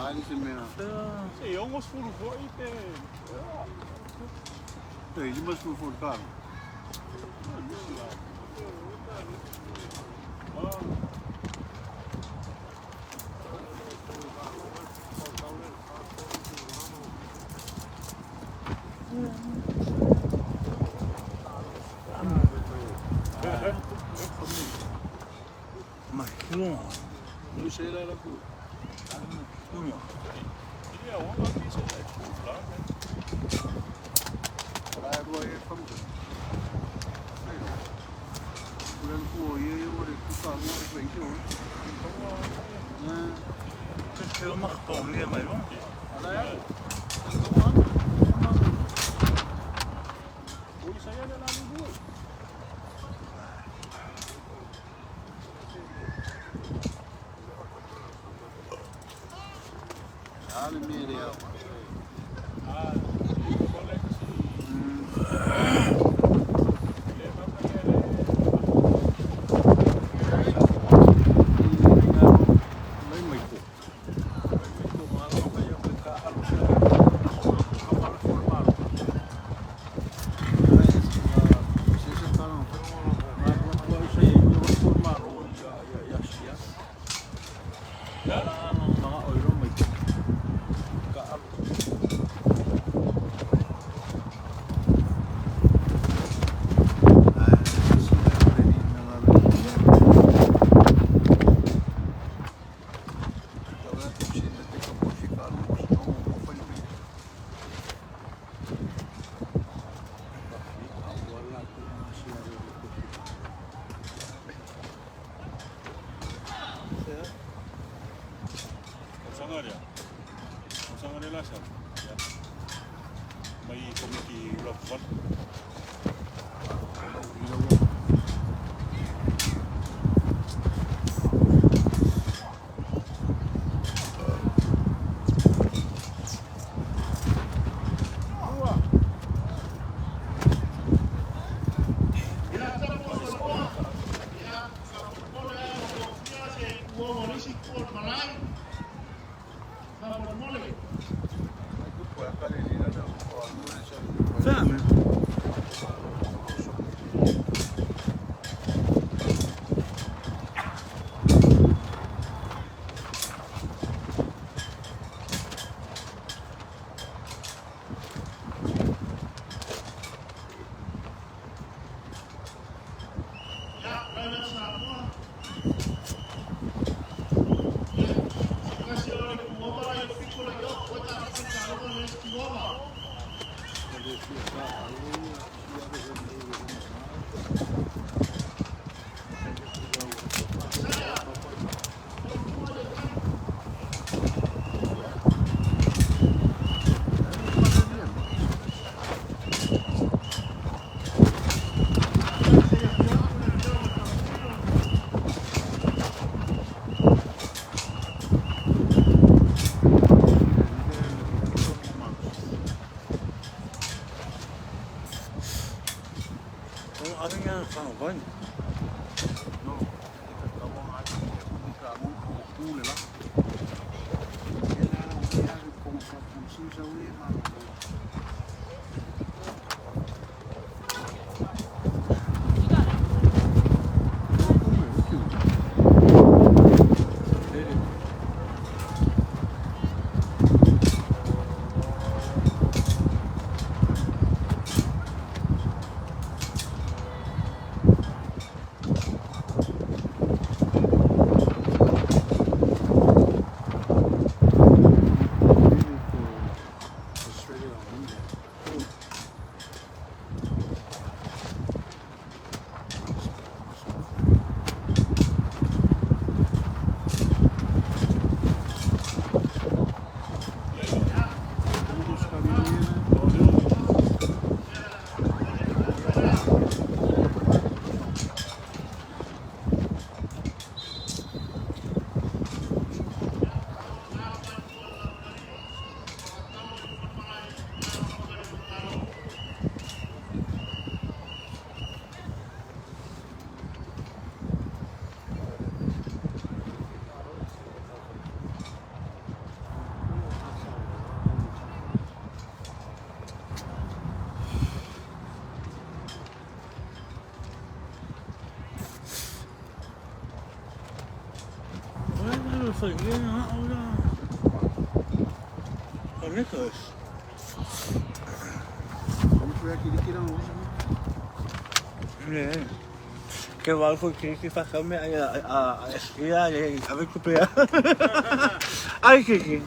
Sim, almost full for it. You must move for the car. Nu ser det på. Det är ordentligt så det är klart. Det är bra är fram. Den får ju det totalt det svänger ju. Nej. Det ska man komma ner med då. Ja, det är. Och så är det där nu. Ja, det blir det. verliezen, oder? Wat lekker is. Vamos ver aquele que não usa. Nee. Ik heb wel voor kiki van gaan met ja, heb ik geprobeerd. Ai kiki.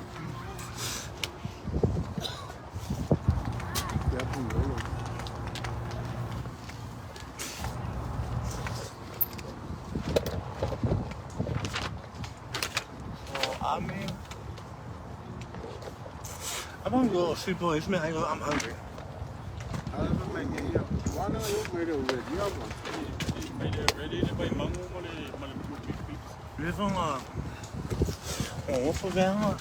I'm gonna go see boys, man. I'm hungry. Even wat voor gaan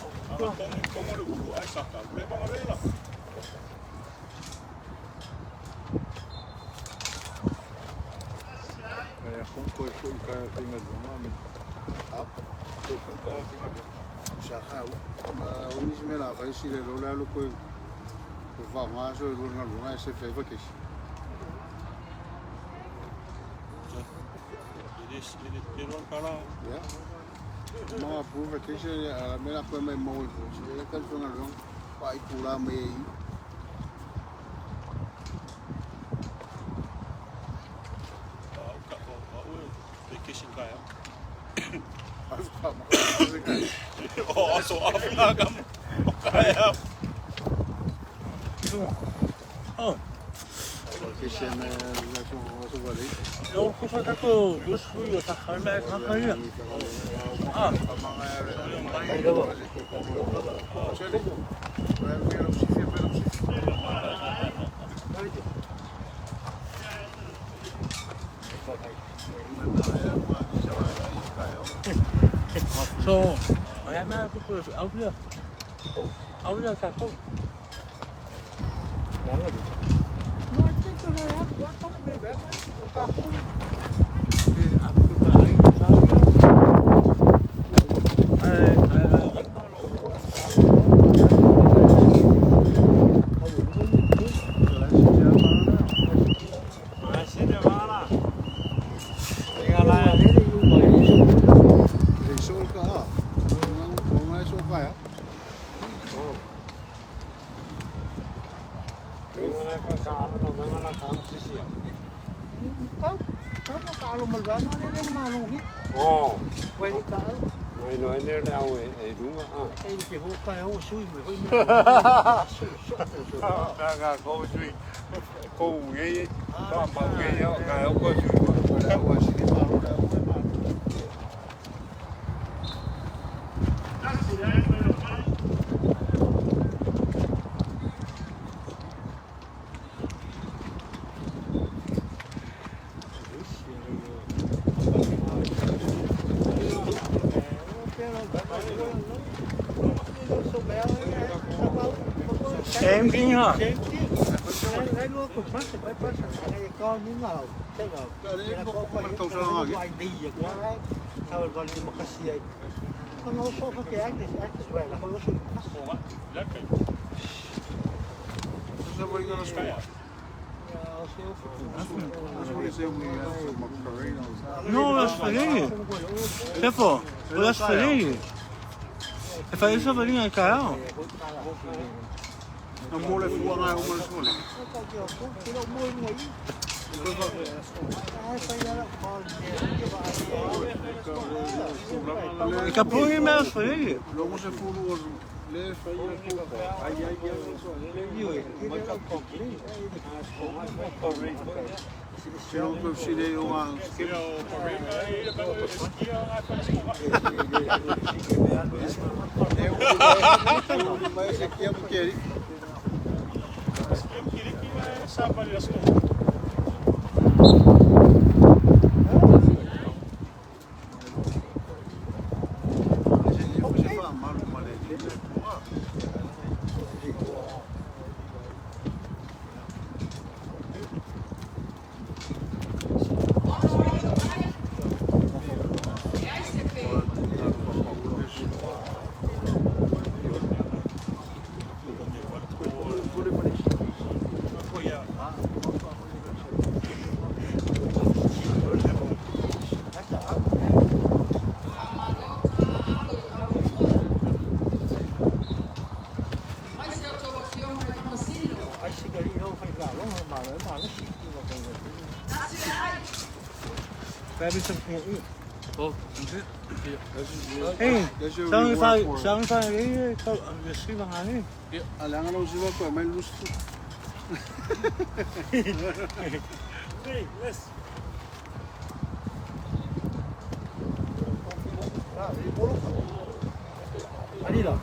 Mga proof vacation, may ako may mall ko. Sige, kanto na lang. Paikula may vacation kaya. Oh, so aflagam. Kaya. Oh. vacation so balik. Yo, kung ako gusto yung sakal na kaya. Ah. So, kaya na ako po audio. Audio sa ko. Nói nếu đau ấy đúng không? Em chỉ hút cái hút suy mà Nga cô suy cô nghe đó mà nghe nhau cái ông cô suy đau quá xí mà đau quá mà Em kia hả? Cái lúa cục mắt thì phải bắt này con những nào thế nào có quay đi vậy quá sao còn đi một cái gì con nó số cái ác thì về là con nó số Você vai ganhar os caras. No, las feliz. Chefo, las feliz. E fai isso farinha de caralho? Não mole fua na uma escola. E capô me as feliz. Logo se fulu le fai se não considere uma mas aqui é porque sabe as coisas. We hebben something to eat. Oh, Hey, That's your saan reward for it. we hier? Misschien we gaan nu. Alangan lang sila ko, may gusto. Hey, yes. Anila.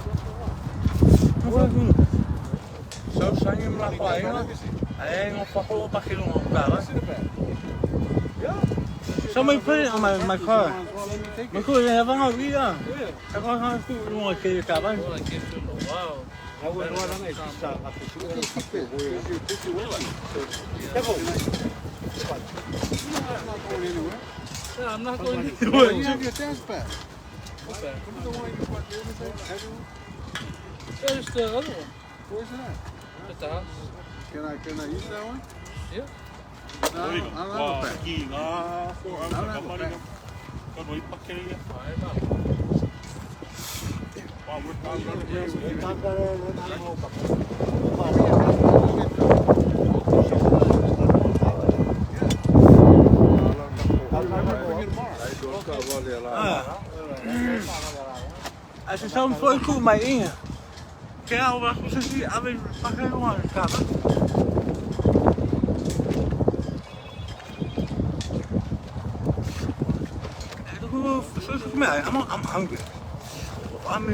Zo zijn je maar gewoon. Hey, nog van op een kilo op elkaar. Zo moet je put it on my car. Maar goed, je hebt wel weer. Ik ga gaan doen een keer kaban. well, I came to know. Wow. Hij wordt wel dan eens staan. Yeah, I'm not going to. You have your dance back. Okay. Remember the one you bought the other day? There's the other one. Where's it at? At the house. Can I use that one? Yeah. No, I don't have a pack. Aqui, lá fora, Não, a não, Marina. Eu não ia para querer. Als je zo voor goed mij in. Kijk, wat is die? Alleen pak je gewoon een kaban. I'm hungry. I'm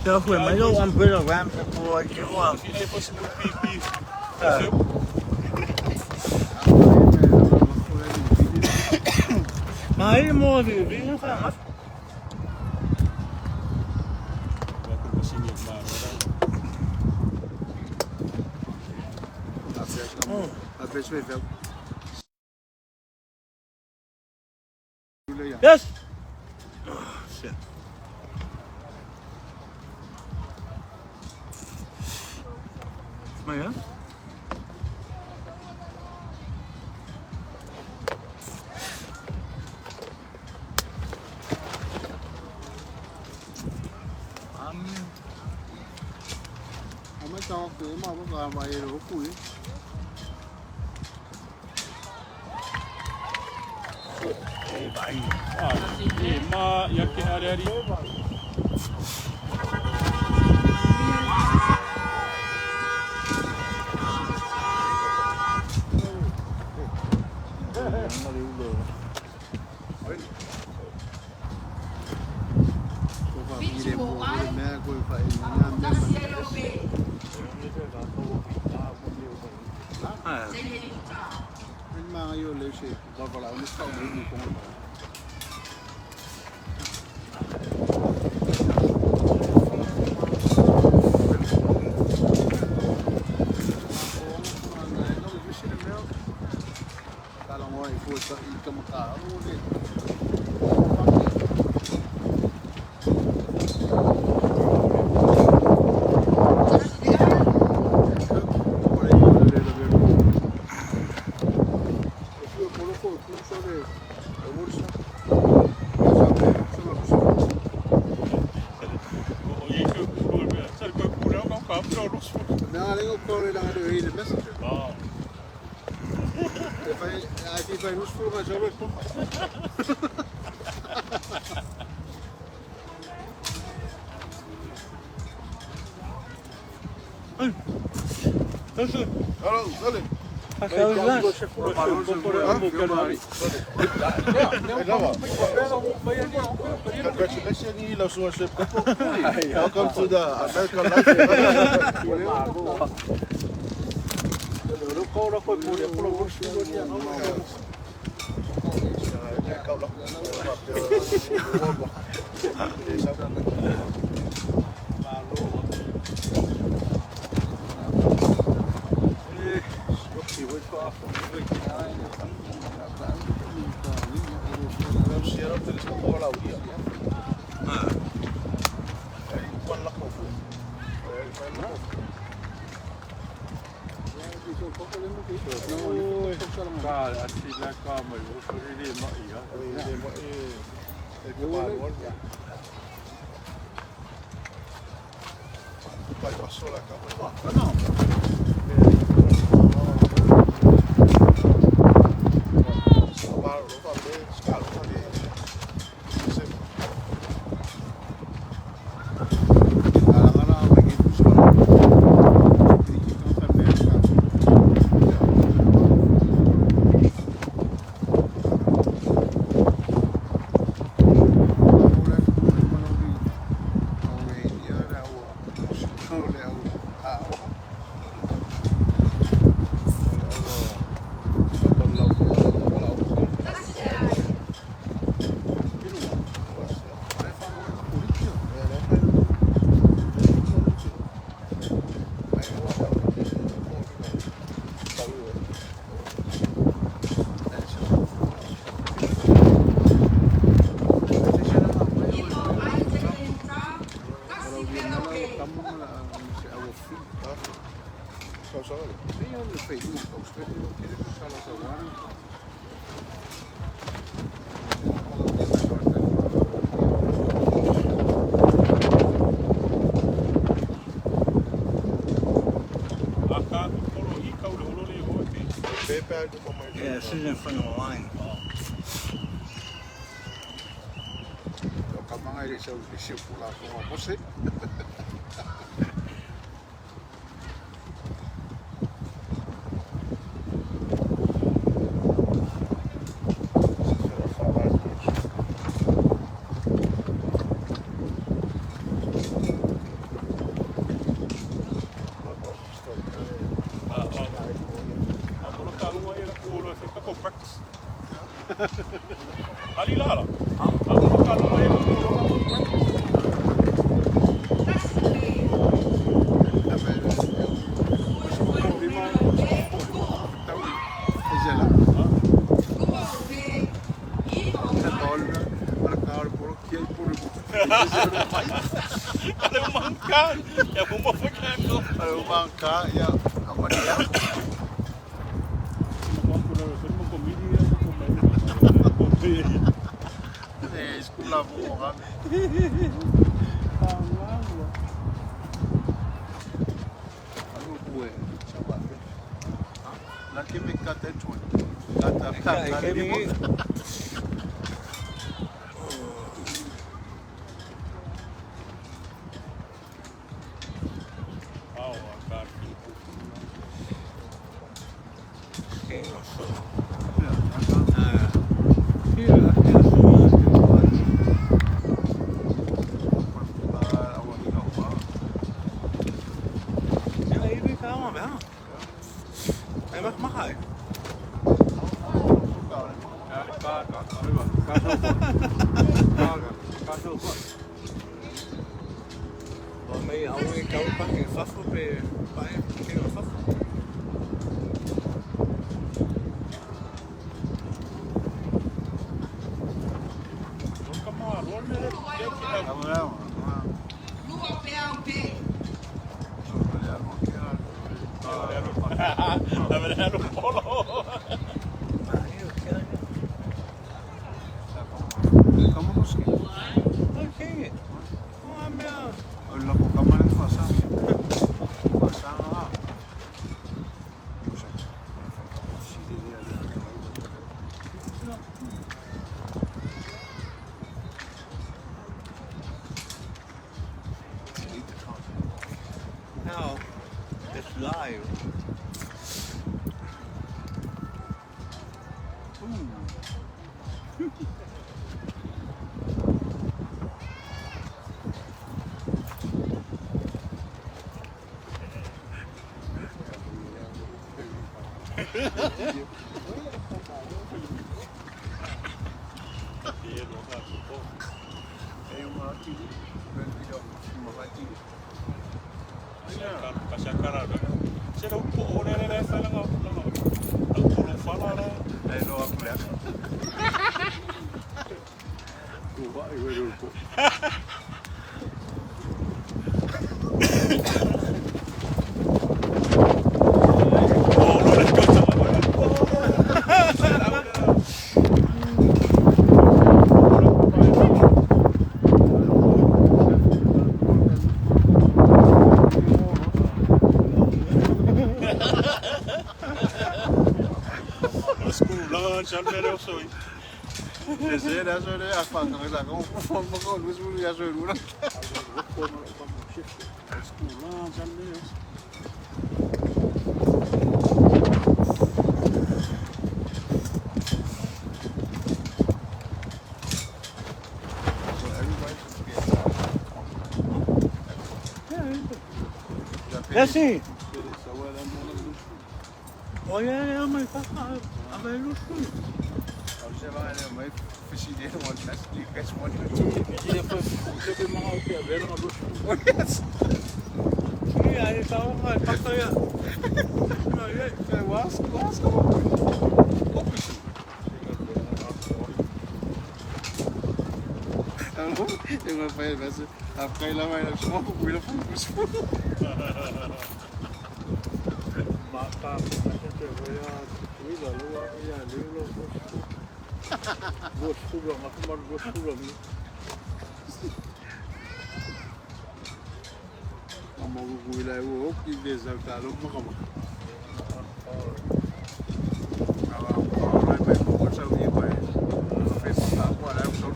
so my little umbrella ramp for you. Maar helemaal weer weer gaan. Dat weet je veel. Yes. Oh, shit. Maar ja. Ama cho cái mà nó làm vậy rồi củi. Ma,焼きあれあり。Anh mang yêu lấy xe, vào lại nó sau đấy gì cũng kalau mau ikut ke Mekah, Vai nos filmes já vai pôr. Hallo, Salim. Welcome to the American Yeah, sitting in front of the line. Ali Lala. Kalau mangkang, ya bumbu pakai tu. Kalau mangka ya apa dia? Sekolah orang. Aku kue, coba. Laki mereka tercuat. Kata kata dia. Now, it's live. salmere osoi. Ese era sobre a cuando me sacó un poco Luis ya soy una. Skulaan salmere. Ja, sim. Olha, é uma faca. A velha não foi. Você vai né, mas fizier uma festa de questão de Joku mga utia, meron nga gusto. Sim, aí estava uma faca aí. was eu não faz mas a Feiloai vai lá como cuida focus. Mata, a gente vai a cuida, lua, e a lua, gosto, mas como gosto ali. Vamos cuidar o que desaltar o como. Agora vai por essa linha vai. Fez agora é só.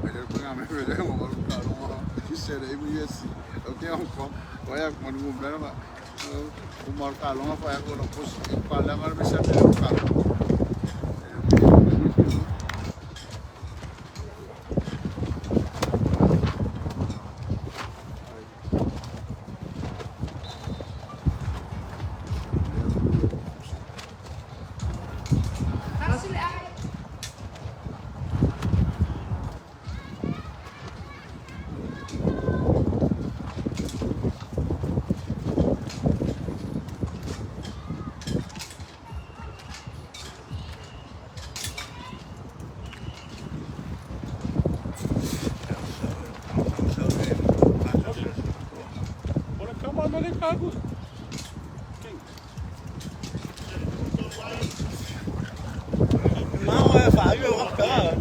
Mas eu pegar me ver um cara que serei muito assim. Eu tenho vai a quando o problema o marcalão vai agora posso falar mas me sabe o cara. Bora camar no lecago. Não, é faca, eu vou ficar.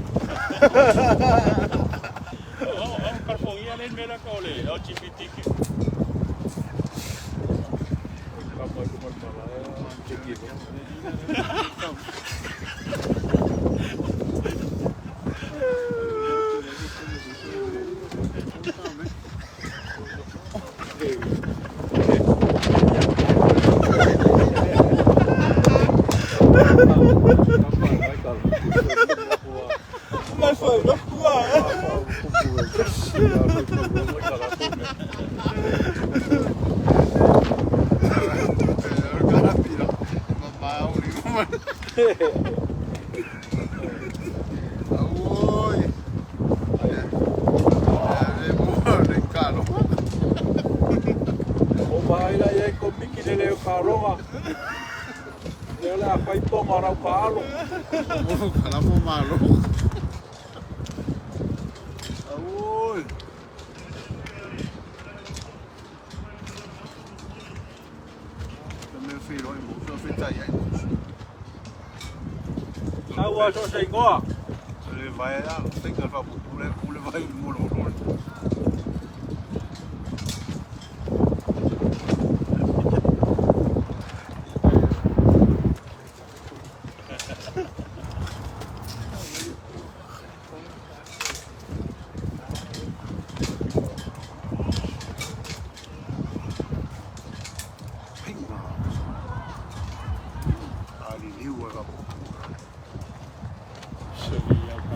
Ang karpongia rin meron ka uli. LGBTQ. Kapag kumalmala, tingin mo. Mas foi, não pula. O baila ia ko mikine leo karonga. Leo la pai tonga ra palo. Kalamo malo. Aoi. Também Feiloai em bolsa, feita aí em bolsa. Sawa so sei ngoa. Ele vai lá, tem que levar pro pule vai molo.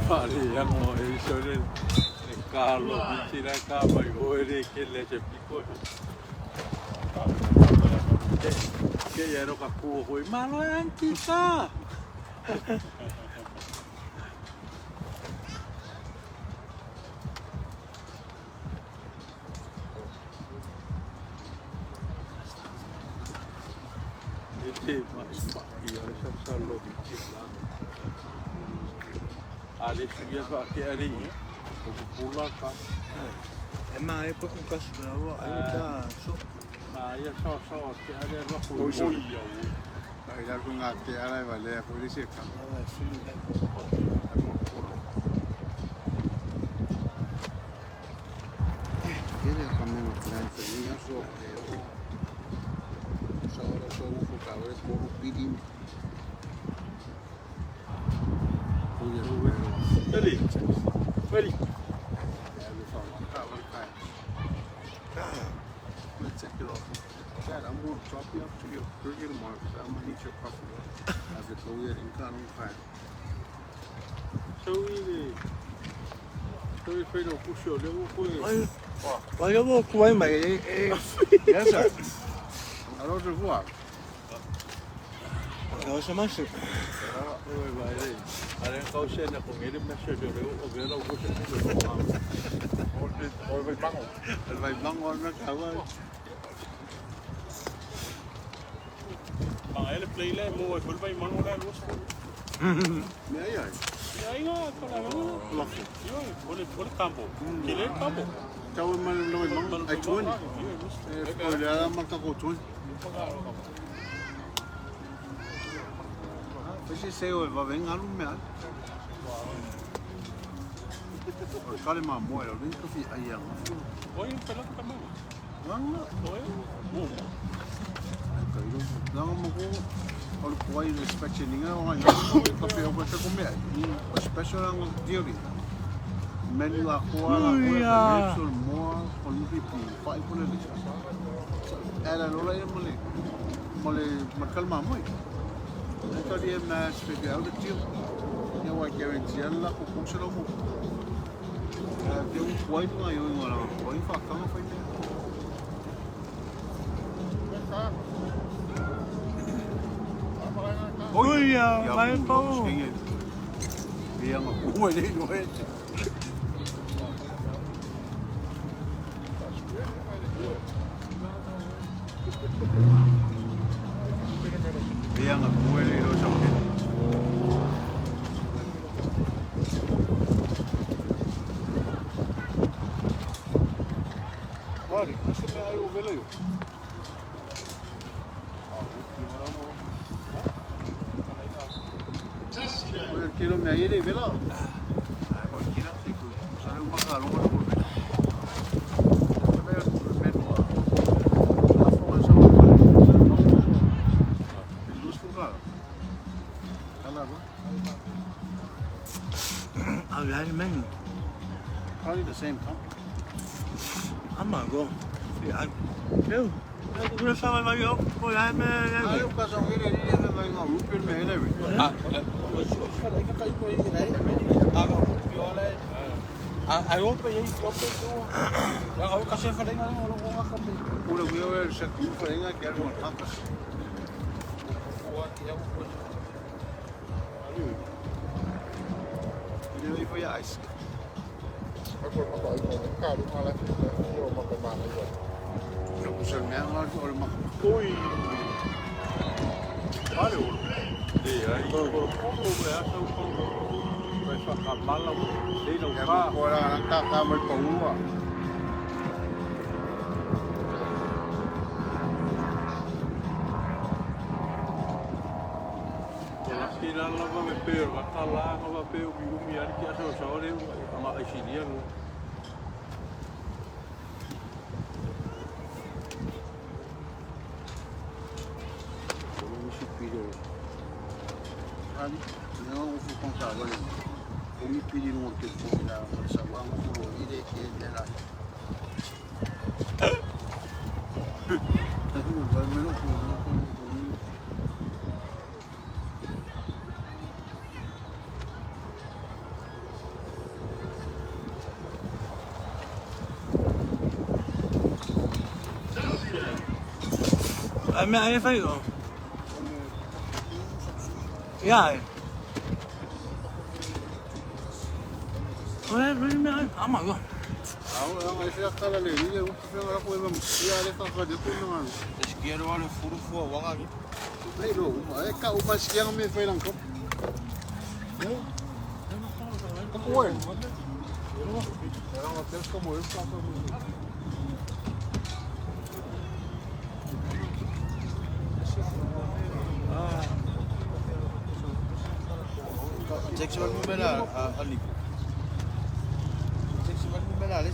Pari yang mo isore Carlo bitira kama ore ke leche pico. Que ya ero ka ku hoi malo antita. Ite mais pa ia essa salo bitira. Ali sugia pakai hari ni, pula kan. Emang aí por um cachorro, aí tá só. Ya so ke ada lah Oh, so. iya. Aí já com a que ela vai ler por isso que ele é caminho frente e eu só o focador é por o pedir Ready? Ready? Let's take it off. Dad, I'm going to drop you off to your burger tomorrow because I'm going to need your coffee. Have it go ahead and cut on fire. Tôi phải đâu cũng sửa đâu cũng Why you walk away, mate? Yes, sir. I don't know what. No, so much. Ôi vậy đi. Anh em câu xe là cũng nghĩ đến mấy xe được đâu, ở đâu cũng sẽ được làm. Ôi vậy băng ngon nó khá ơi. Bằng ấy là play lên mua full bay mang lên luôn. Mẹ ơi. Aí não, cara, não. Olha campo. Ele é campo. Cháu mình nói mong ai chuối. Rồi là mang các cô chuối. Cái gì xe rồi và vé ngắn luôn mẹ. Rồi cái mà mua rồi đến cái gì ai ăn. Oi, pela campo. Vâng. Oi. Cái đó mà cô or quay inspection ninguém vai café eu vou ter comer o special ang diri menu a koa so more on pipi pai pun ele era lola e mole makalma moi então dia mas pegar o tio eu vou guarantee ela com funcionou muito deu quai não eu agora quai facão foi Ui, mấy cô. Bây giờ mà cũng ngồi đây rồi. Bây giờ mà cũng ngồi đây rồi xong hết. Olha, você vai aí o veleio. Kilo me aire vela. Cualquiera se sale un pantalón con por ver. Probably the same company. I'm not going. Yeah, no. You're selling my yo. Boy, I'm Eu caso com ele vai ganhar um pelo meio né. Ai ôm bây giờ có cái chỗ. Đang ở cái xe phải đánh nó không bị. Ora eu sẽ cũng phải nghe cái một thằng. Ele foi ice. Eu puxei mesmo lá de olho Ui. Olha o. Đi aí có có về sao không. Phải phải cầm mal lắm. Đi đâu em qua. coi là ta mới cũ à. Khi đó nó có cái bèo và ta la nó có bèo bị umi ăn kia sao sao đấy mà ai chỉ đi luôn. Ali, eu vou contar agora. Vou me pedir um telefone da Sabão, vou ir aqui dela. Vai me I'm not if I go. Yeah. Well, really, man, I'm not going. Ai se akala le ni o que fez agora foi vamos ir ali para fazer tudo não. Esquerdo olha furo furo wanga aqui. Ei lo, é cá o mais que me fez não. Como é? Era um hotel como eu para todo mundo. Jackson vai me belar ali. Jackson vai me belar ali.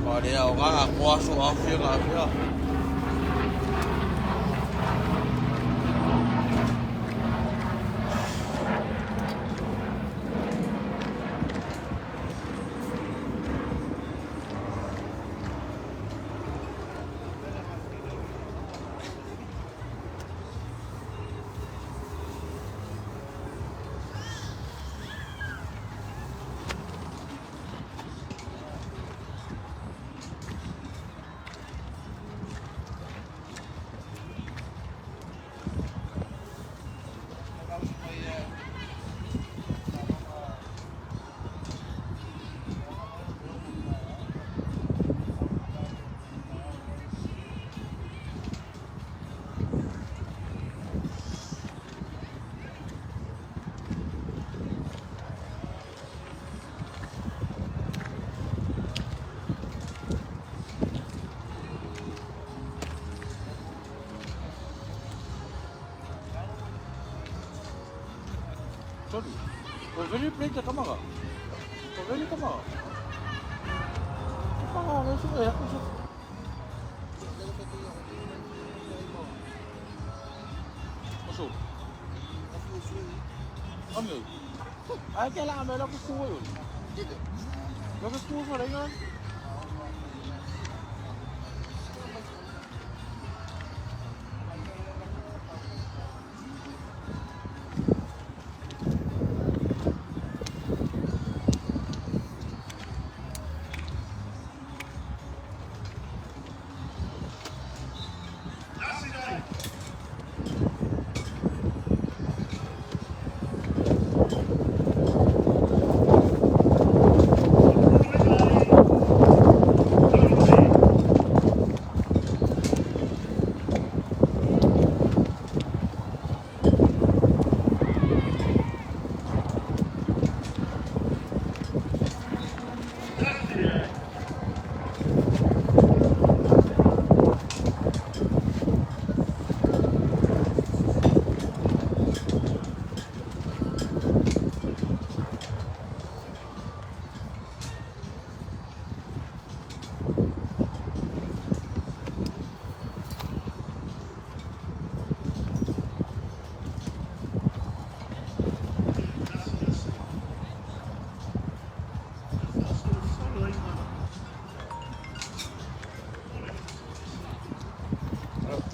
Olha, o Posso afiar, afiar. Sorry. Very plate the camera. Very camera. Camera, eso es eso. Oso. Ano? Ay kailangan may lang kukuha yun. Yung kukuha mo rin yun.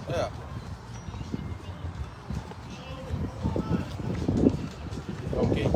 Yeah. Okay.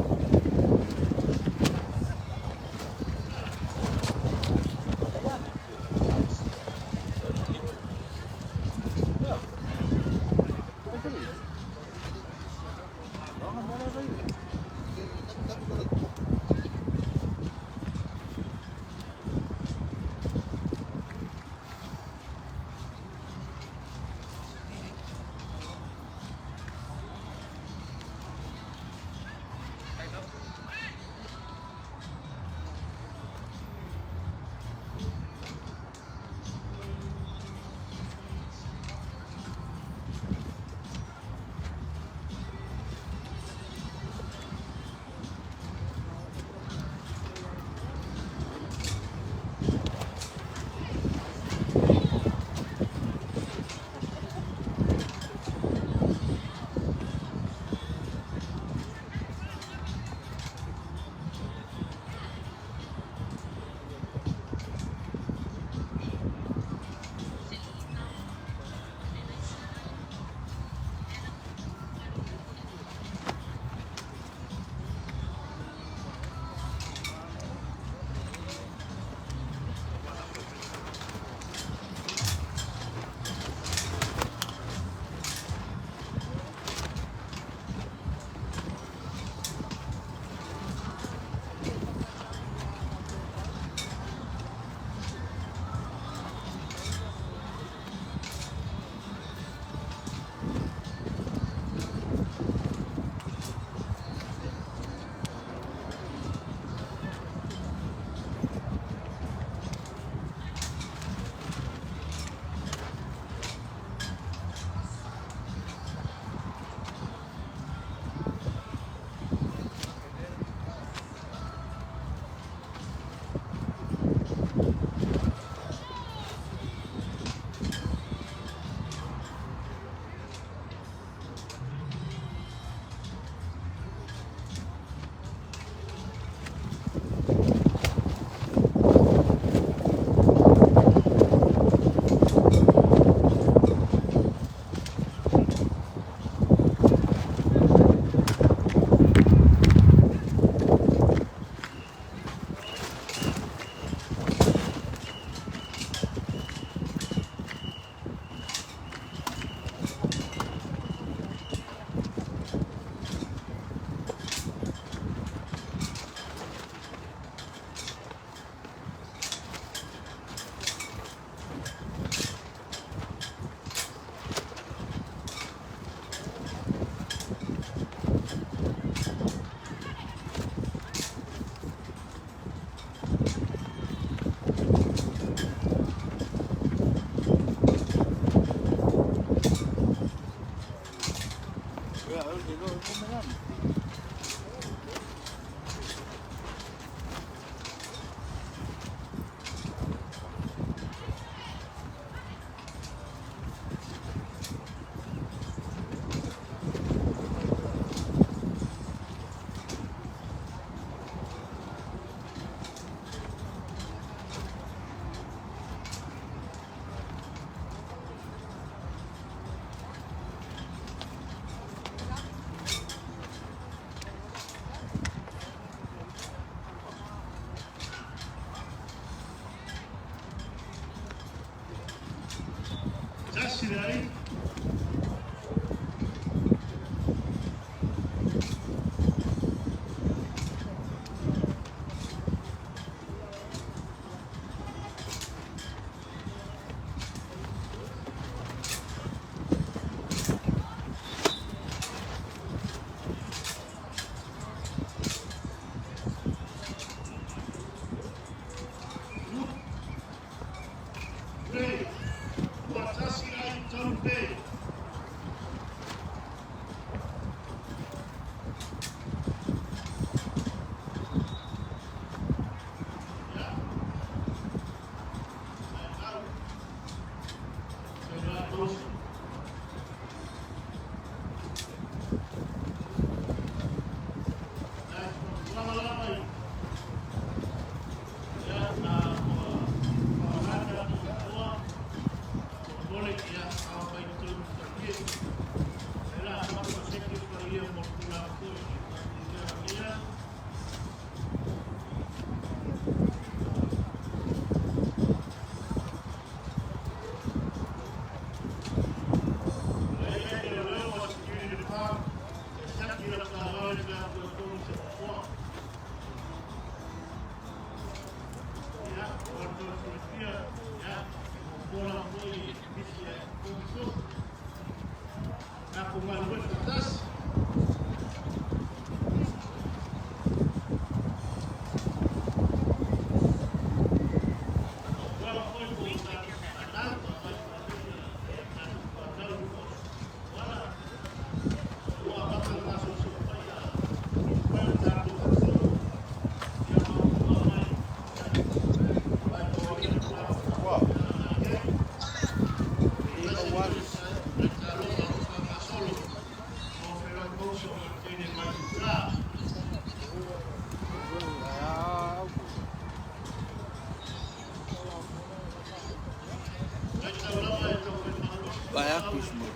Baiaquismo.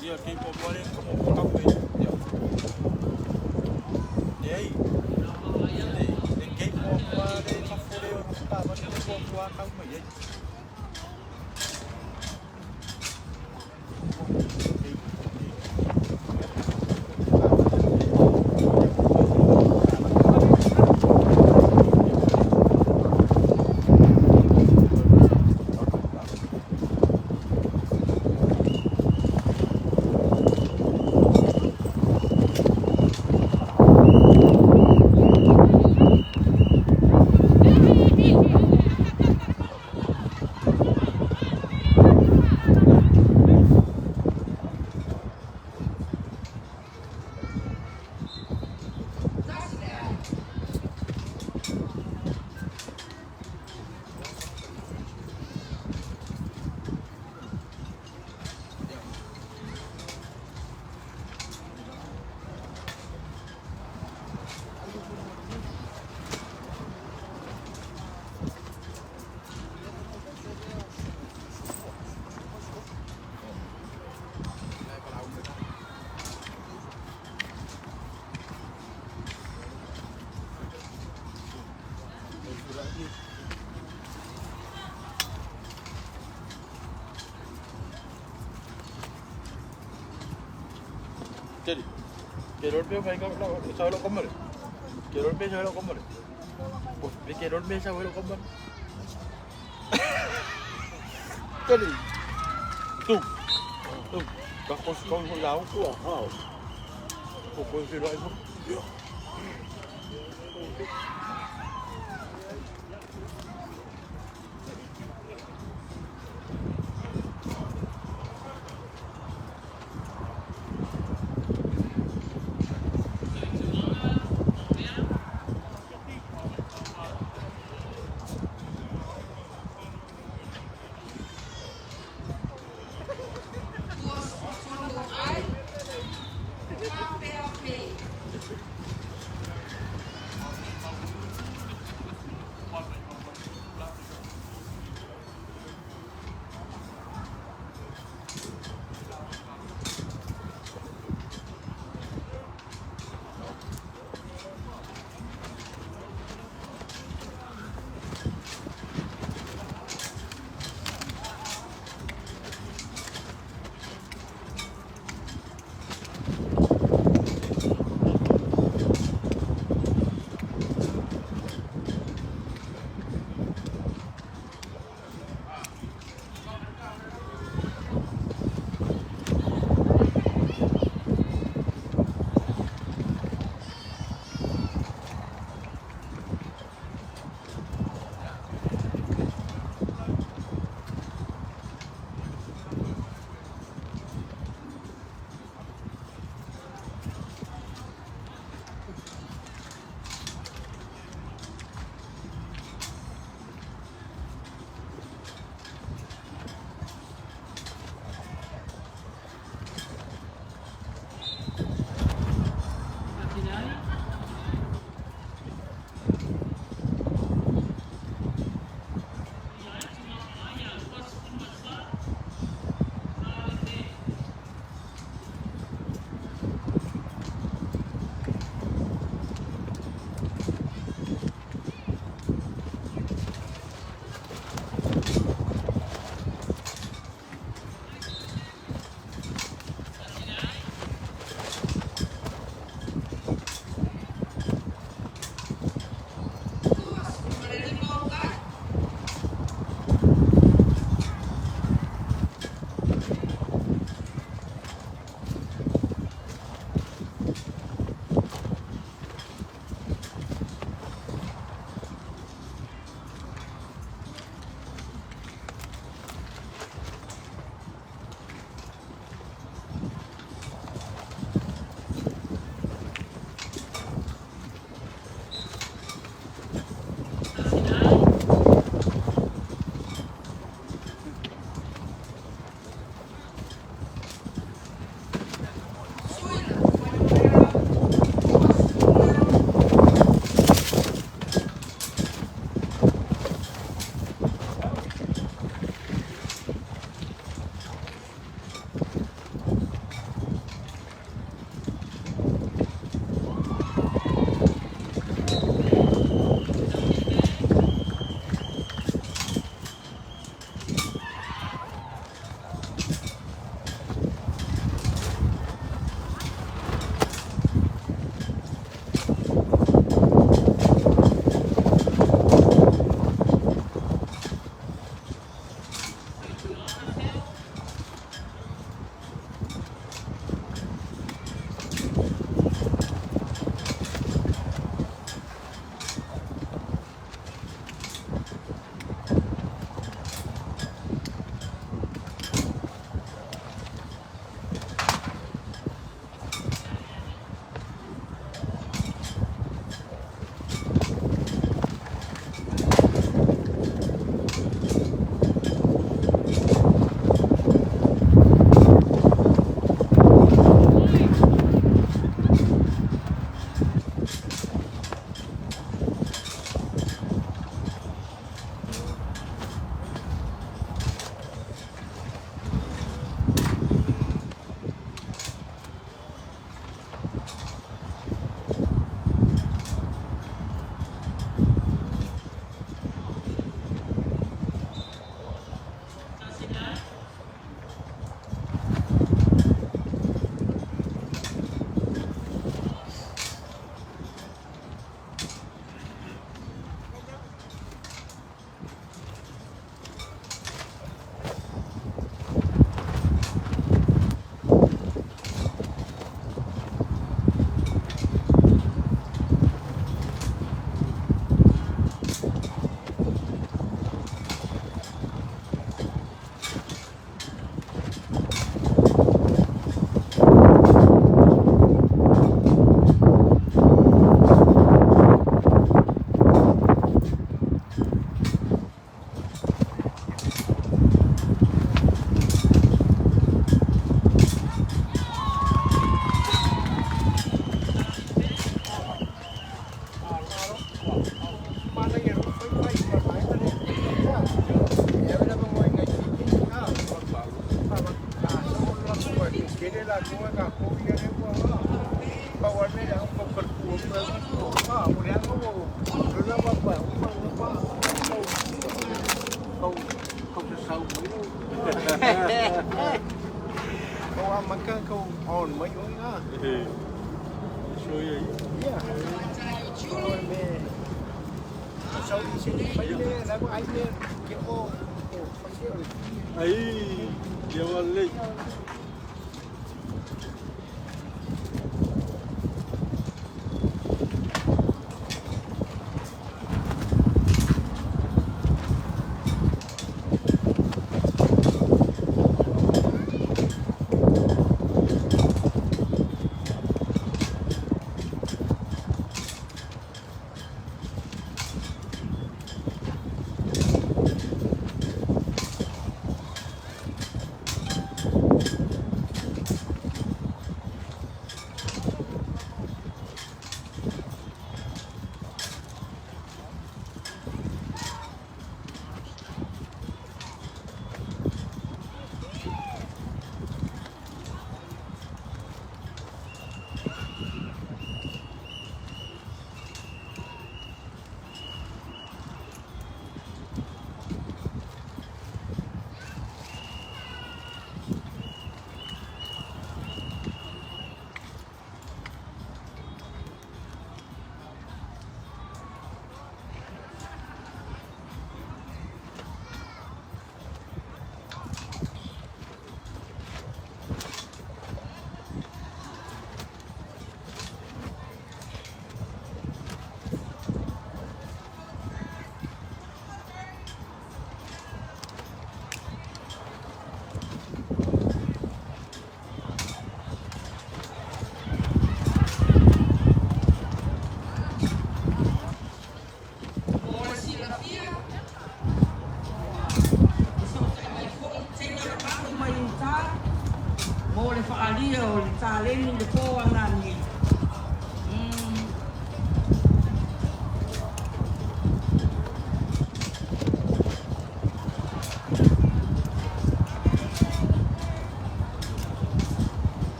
Dia quem popore como café. E aí? Quem popore café eu não tava nem popore calma aí. Jadi, kerol pe vai ka sa lo kamar. Kerol pe sa lo kamar. Pues pe kerol pe sa lo kamar. Jadi, tu, ka kos lao ku ha. Ko si lo ai. aku dia ni buat kawan ni yang berkumpul kemudian kenapa kau sesau kau makan kau on mấy người á Show you. iya sau đi xin mấy đứa đã có ai đi kiểu ô Aí, eu olhei. Lên được cô ăn làm gì?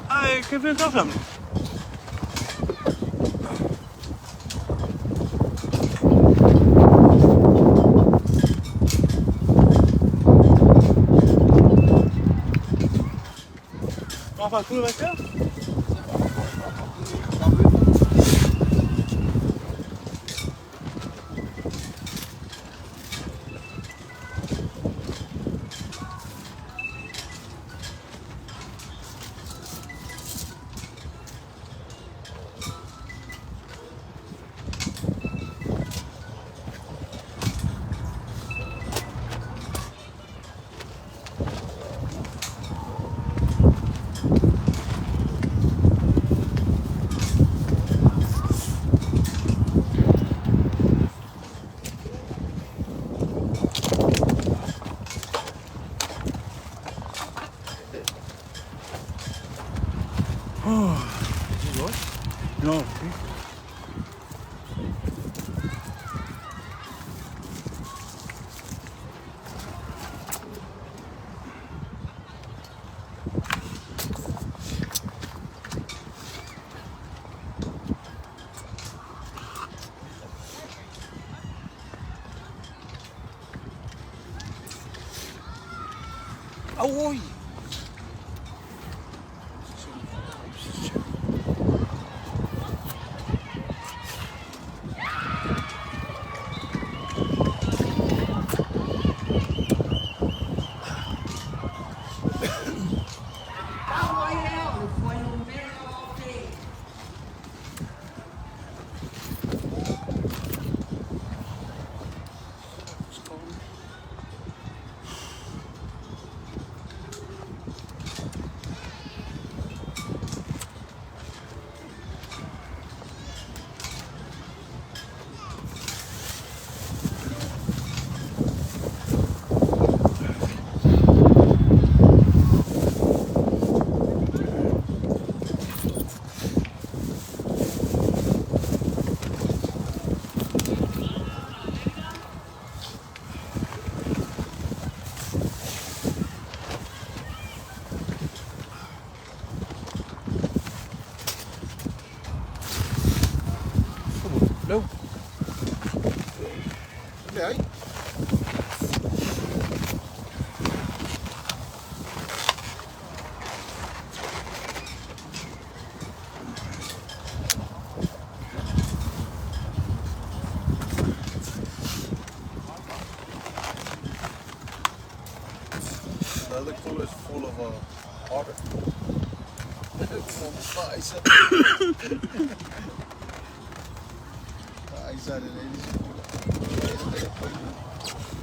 Ai, cái viên tác phẩm. On va tout le matin. No. Ôi the other cooler is full of water.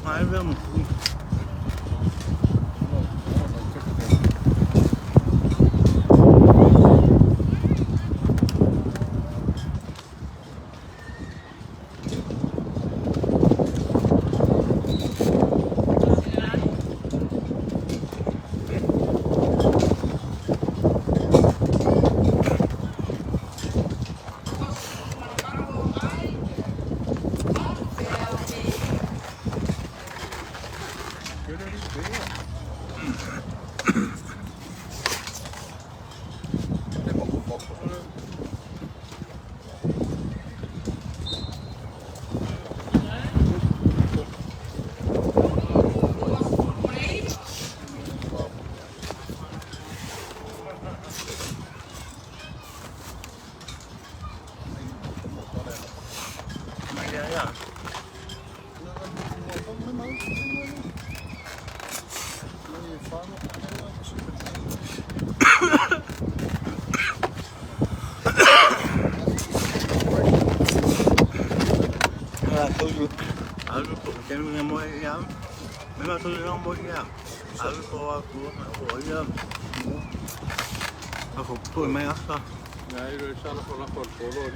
Aí vemos. Algo porque me mueve ya. Me va a subir un poco ya. Algo a Aku tuo me assa. Ja ei ole saanut olla korkoon.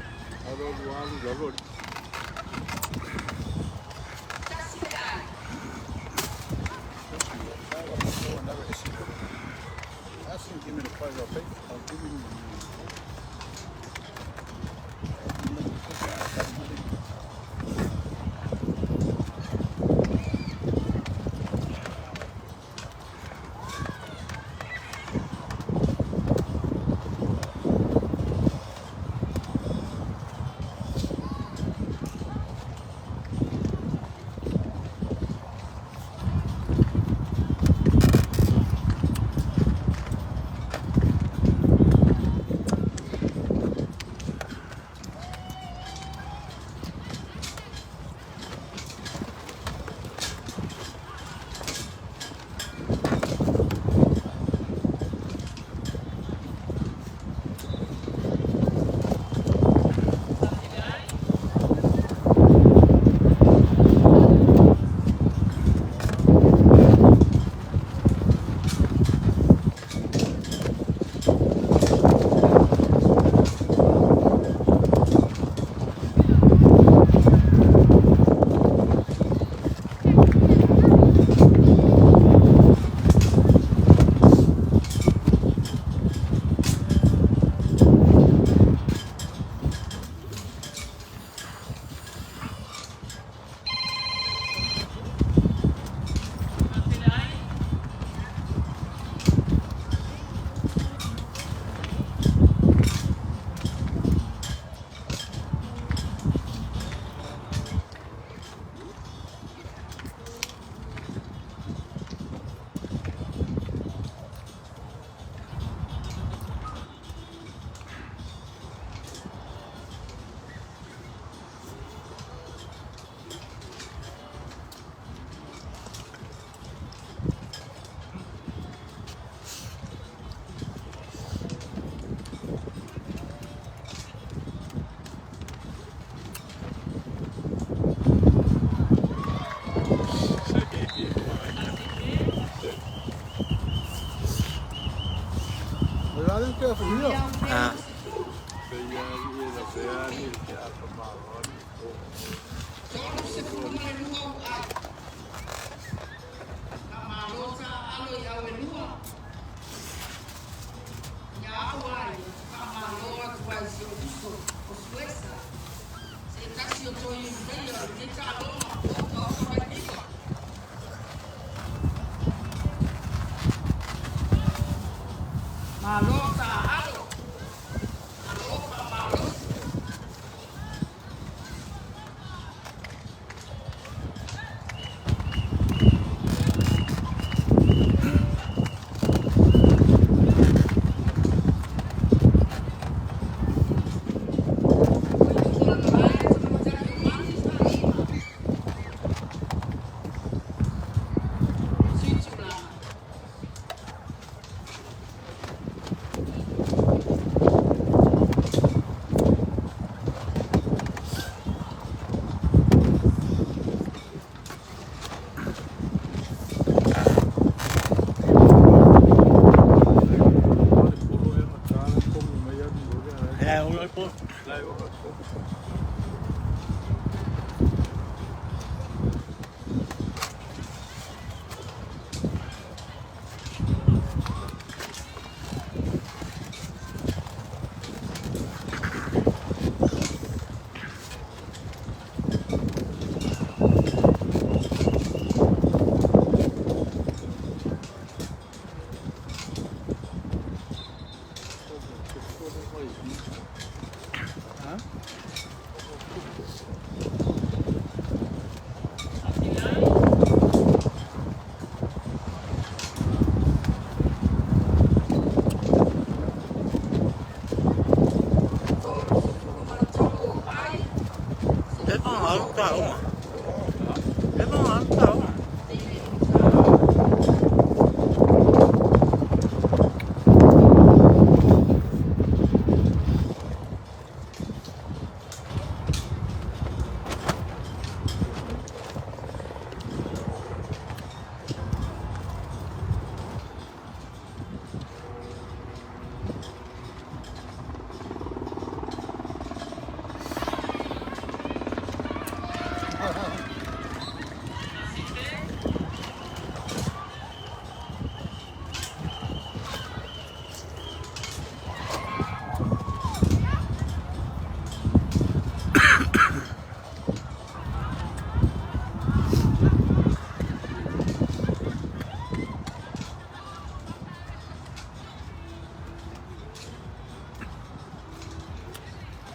Aloin.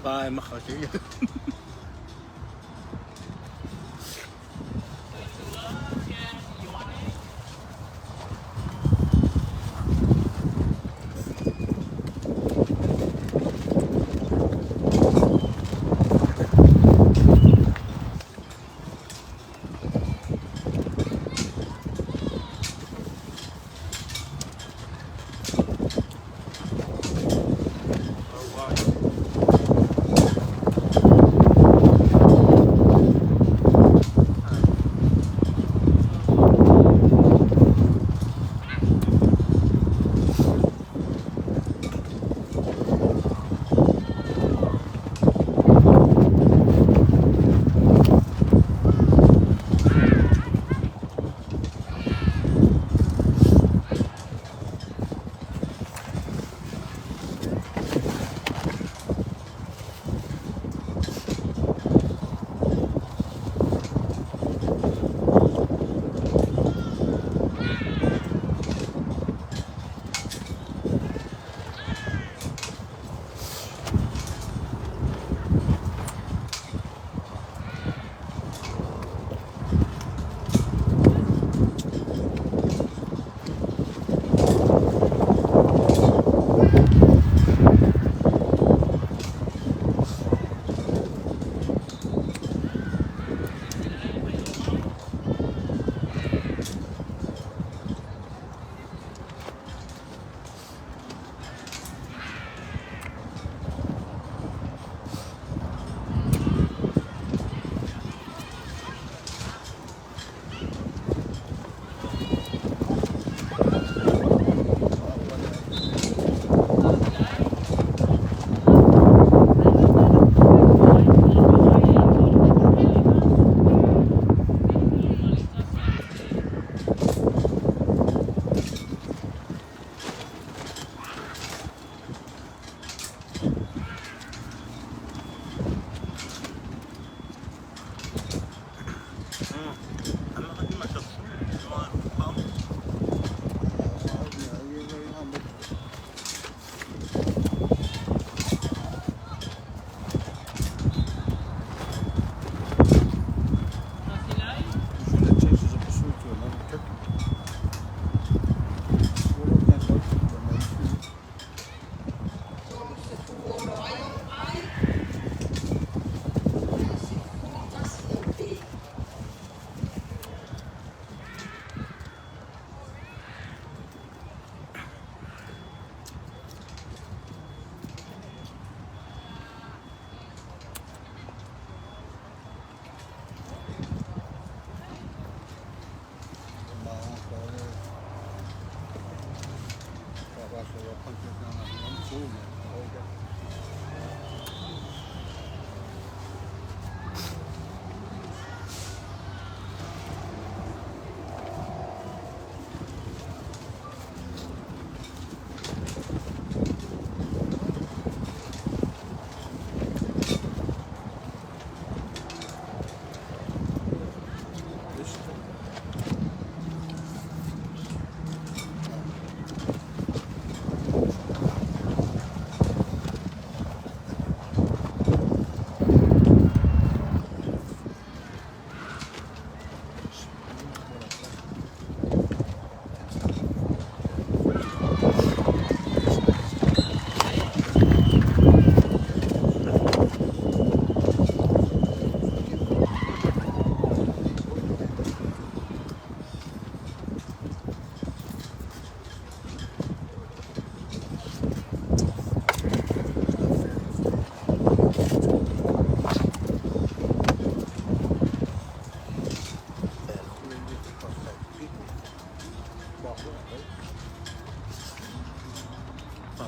Bye, makasih.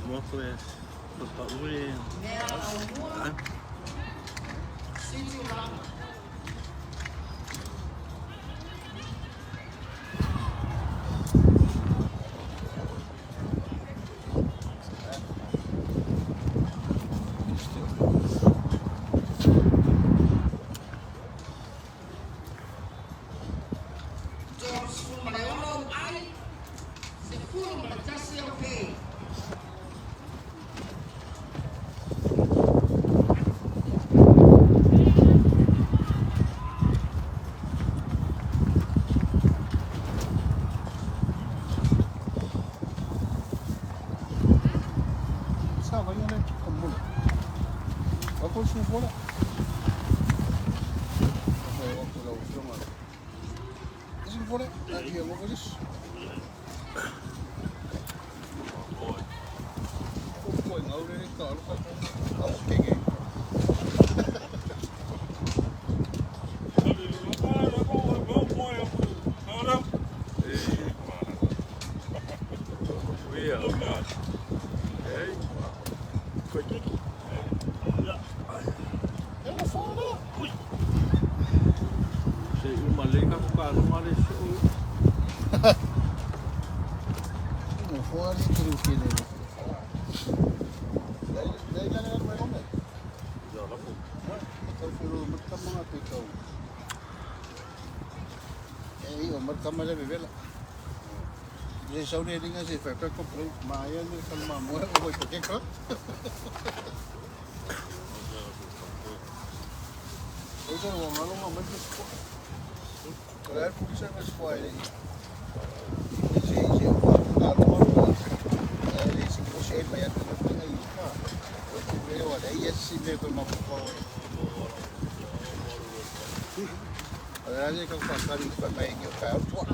Vamos pues. Kamu ada bebel. Jadi sau ni dengan si faktor ko pro maya ni kalma mo ko pakai ko. Itu orang malu mah macam tu. Kalau polisi nak sekolah ini, si kalau malu, si polisi bayar tu dengan ini. Dia ada si mereka mampu. Ada je kau pasal ini pakai ni kau buat.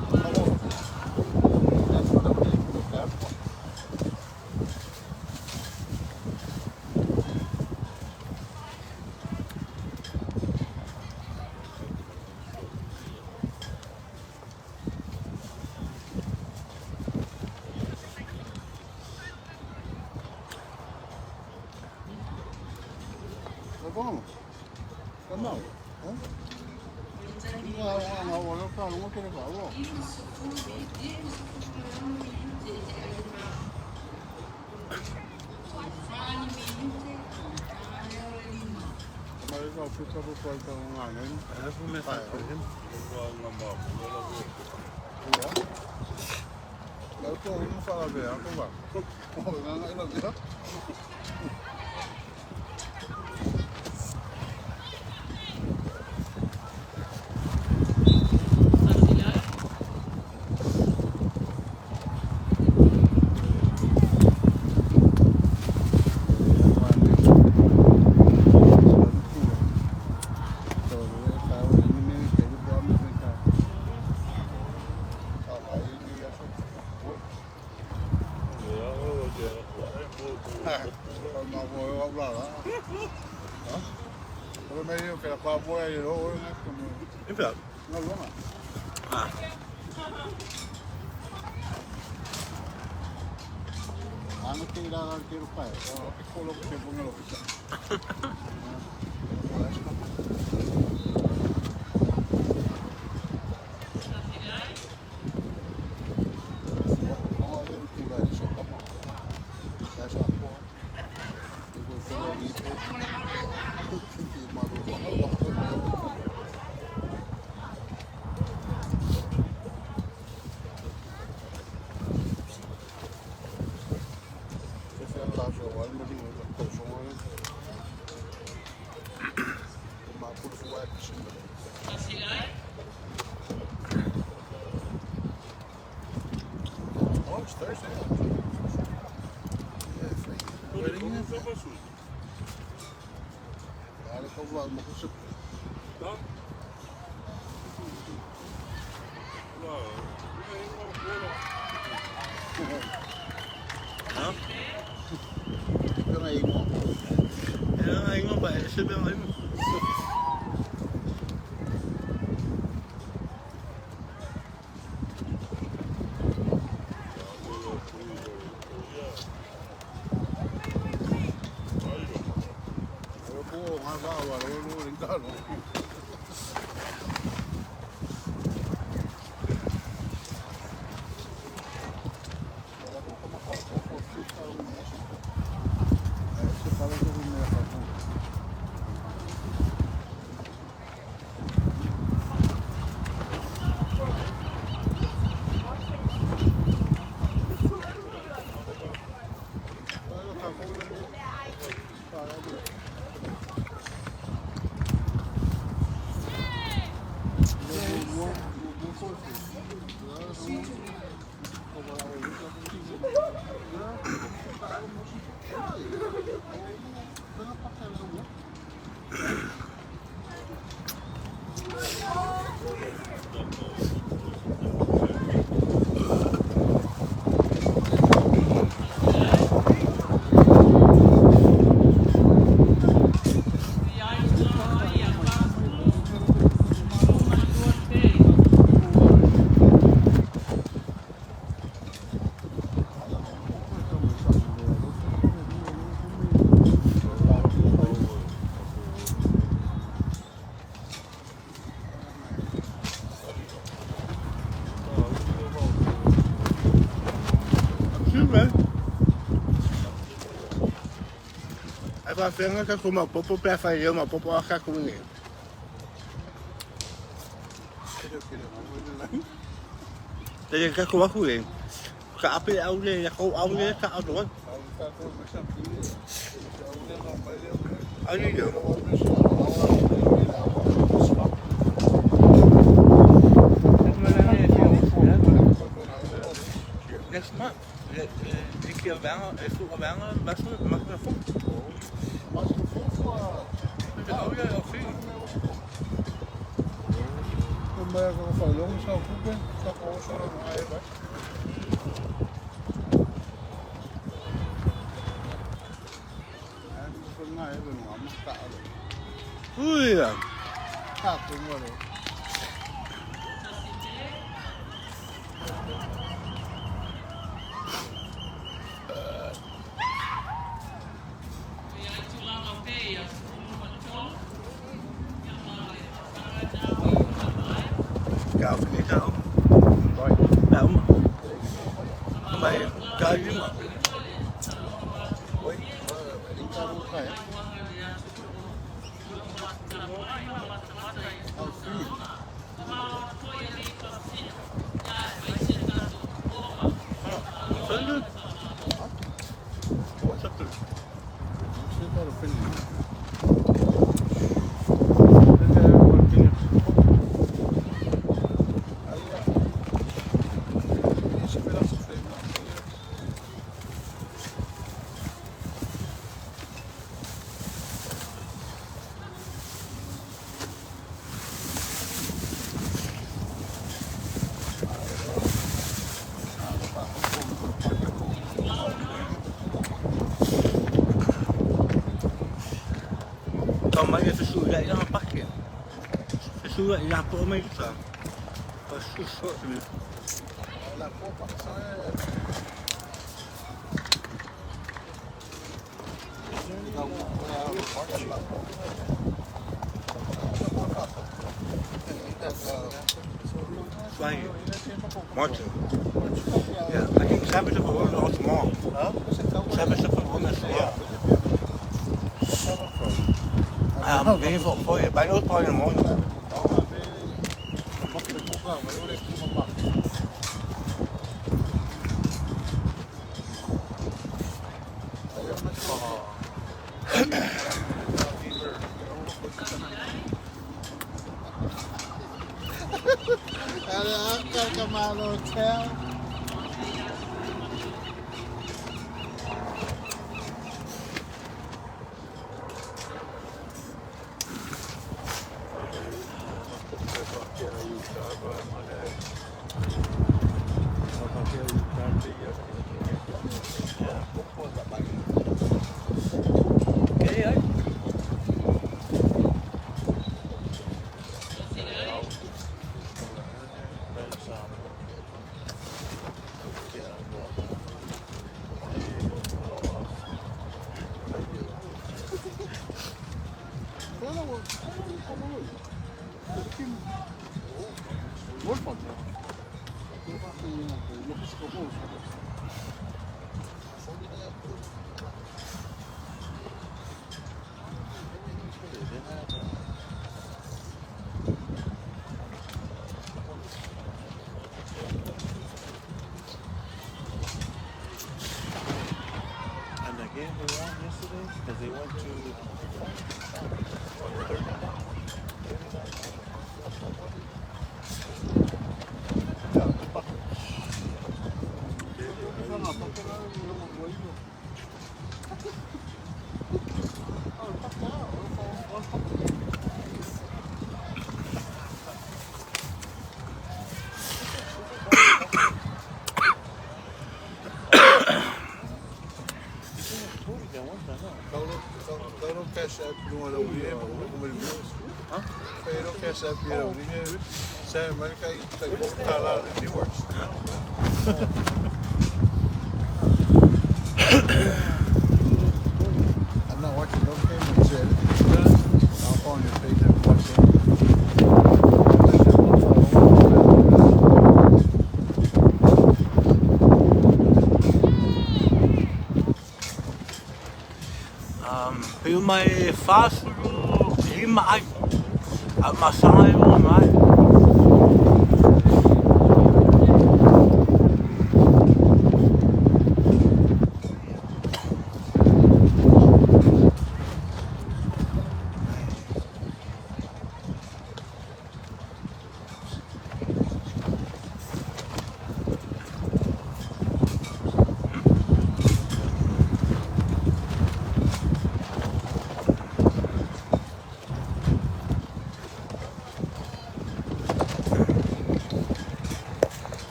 no en carro. Vai pegar que como popo para fazer uma popo a cá com ele. Tem que com a coelho. Cabe ao ele, ao ele tá ao dono. Aí next month, ik heb wel best wel oh ja, heel veel. Maar ik wil van jongens zo goed ben, dat alles zo aan mij was. En voor mij hebben we nog allemaal staan. Oei ja. Gaat doen worden. Ja, vind ik ook. Nou, maar kijk je maar. Maar je verzoekt dat je dan een pakje. Verzoekt dat je daar voor mee te staan. Dat is goed soort nu. Zwaaien. Martin. Ja, ik denk ze hebben ze gewoon als man. Ze hebben ze gewoon als man. In ieder geval voor je, bij de auto je mooi. Hotel. And the game they won yesterday because they went to. Não quer saber de uma da mulher, como ele viu. Ele não quer saber da mulher. Sabe, mas ele está lá no divorce. I'm not watching no game on Saturday. I'll phone your page and watch it. Eu mais faço demais. A maçã é mais.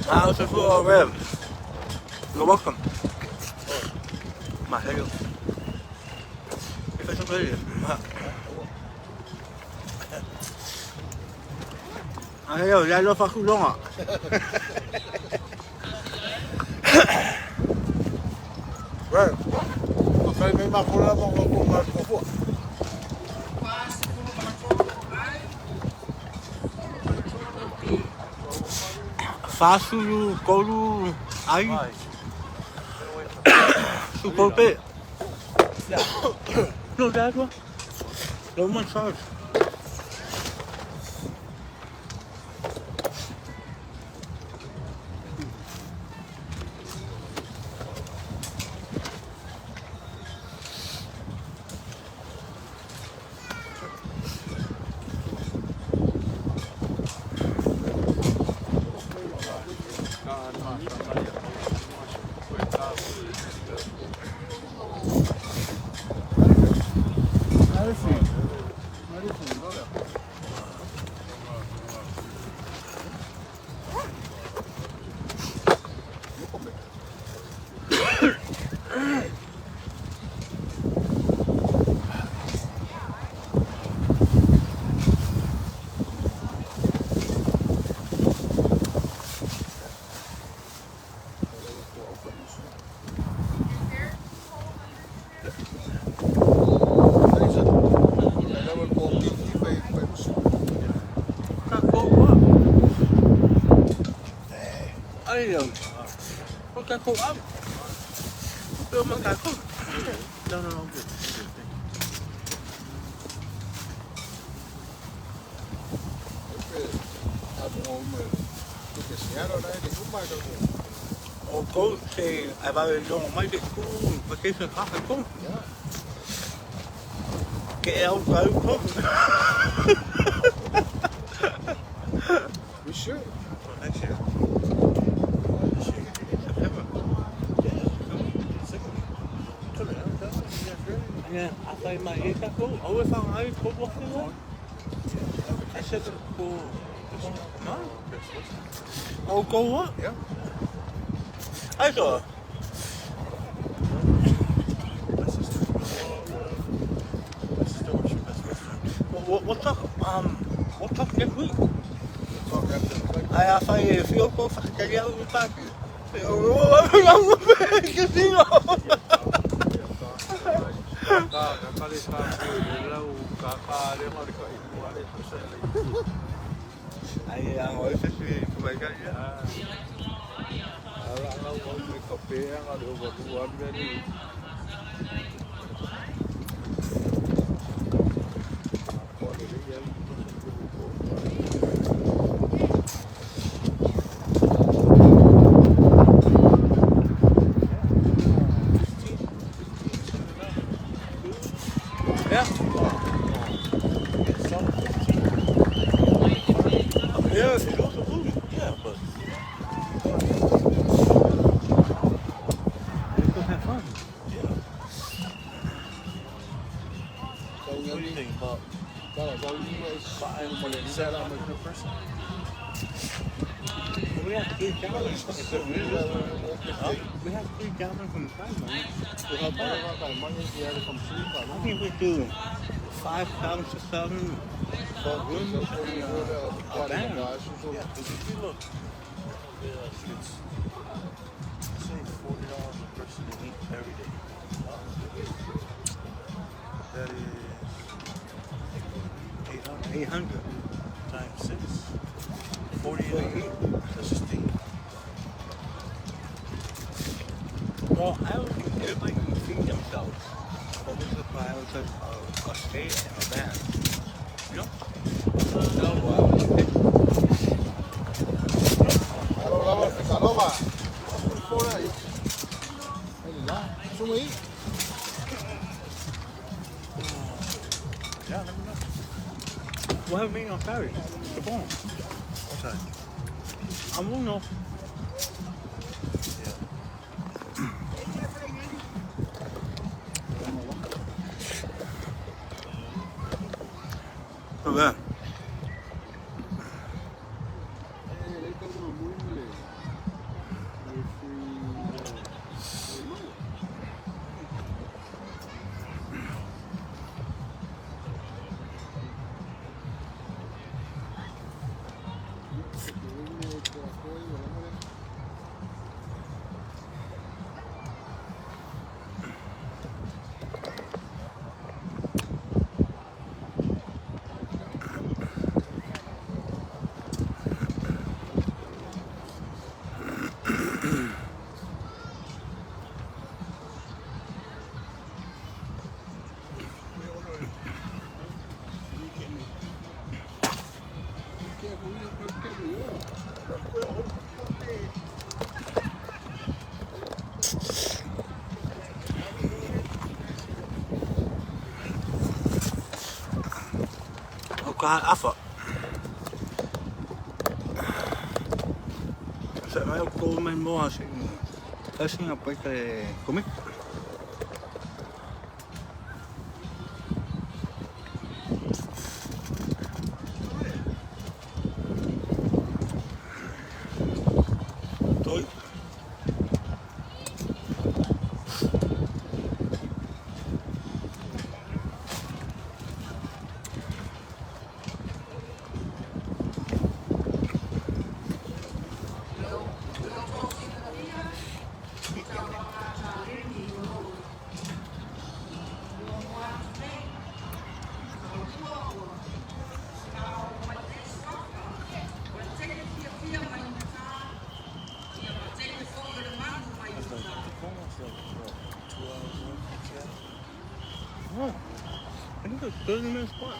How's it for Rev? You're welcome. My hell. If it's okay. Hell, ya lo fa ku long ah. Right. Saya memang kurang mau masuk apa. Faço o couro aí. O couro pé. Não dá água. Não massagem. Cái khổ ấm. Tôi mang cái khổ. Đâu đâu đâu. Ô cô thì ai bảo dùng mấy cái cô vacation khác hay không? Kéo tới không? We should. Next year. Yeah, I think my ear got cool. Oh, if I'm out, cool walking on. I said, cool. No. Oh, go what? Yeah. I saw. What's up? What's up next week? I feel cool. I get out back. Casino. Ai hỏi sẽ suy vậy cái Ala mo may kape ang ano ba tuwan gani. Ko ni yan. Yeah. Yeah, it's also food. Yeah, but let's go have fun. Yeah. What do you think about buying one and set up a good person? We have 3 gallons. Is it really? Huh? We have 3 gallons from the time, man. How about I think we do 5,000 to 7 for rooms and a van. Yeah, because if you look, it's say $40 a person to eat every day. That is 800. times 6. 48. That's just the. Well, I don't think everybody can feed themselves. But this is why I was a stay in a van. You know? So, Yeah, let me know. what have we on Paris? The phone. What time? I won't know. Okay. God, I thought. Sợ mấy ông cô mình mua sẽ xin học cái comic. Thôi. Oh, I think it's 30 minutes spot.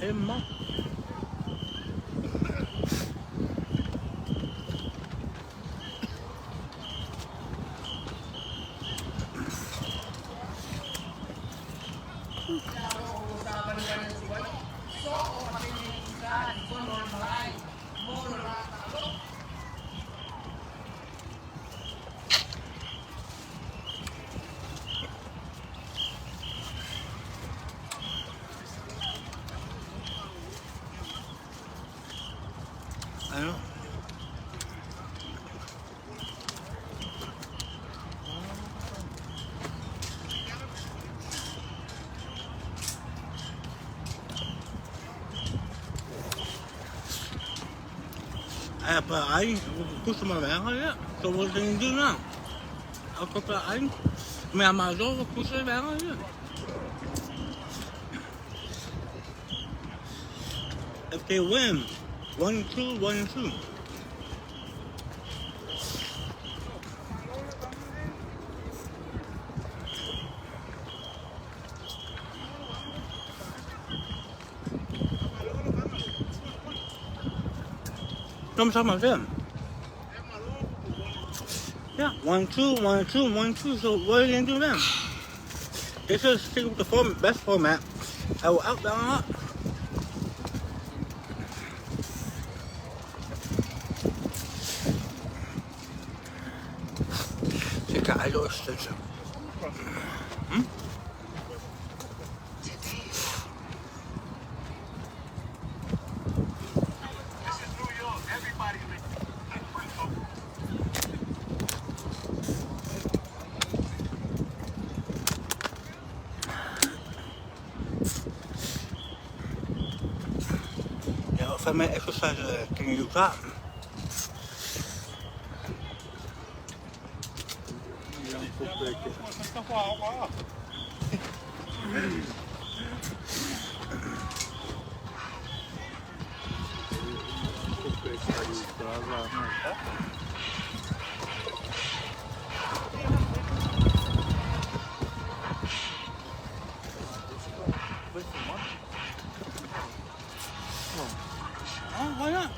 In month. I don't know. But I put some around like that. So what can you do now? I'll put that I mean, I might as well push it around like that. if they win 1-2, 1-2. I'm talking about them. Yeah, 1-2, 1-2, 1-2. So what are they gonna do then? They should stick with the best format. I will outbound up. Check out your extension. If I may exercise, can you do that? Oh, why not?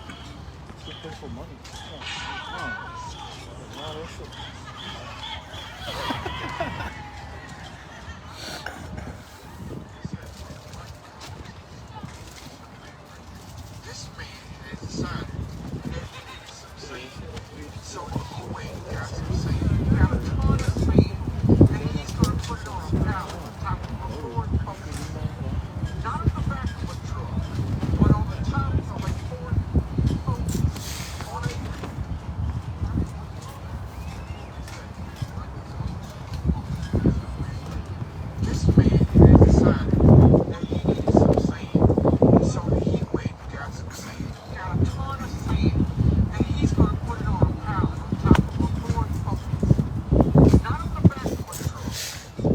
For money. This man has decided that he needed some sand. So he went and got some sand. He got a ton of sand. And he's going to put it on a pallet on top of a Ford Focus. Not on the back of a truck, but on the top of a Ford Focus. On a This man had decided that he needed some sand. So he went and got some sand. He got a ton of sand. And he's going to put it on a pallet on top of a Ford Focus. Not on the back of a truck,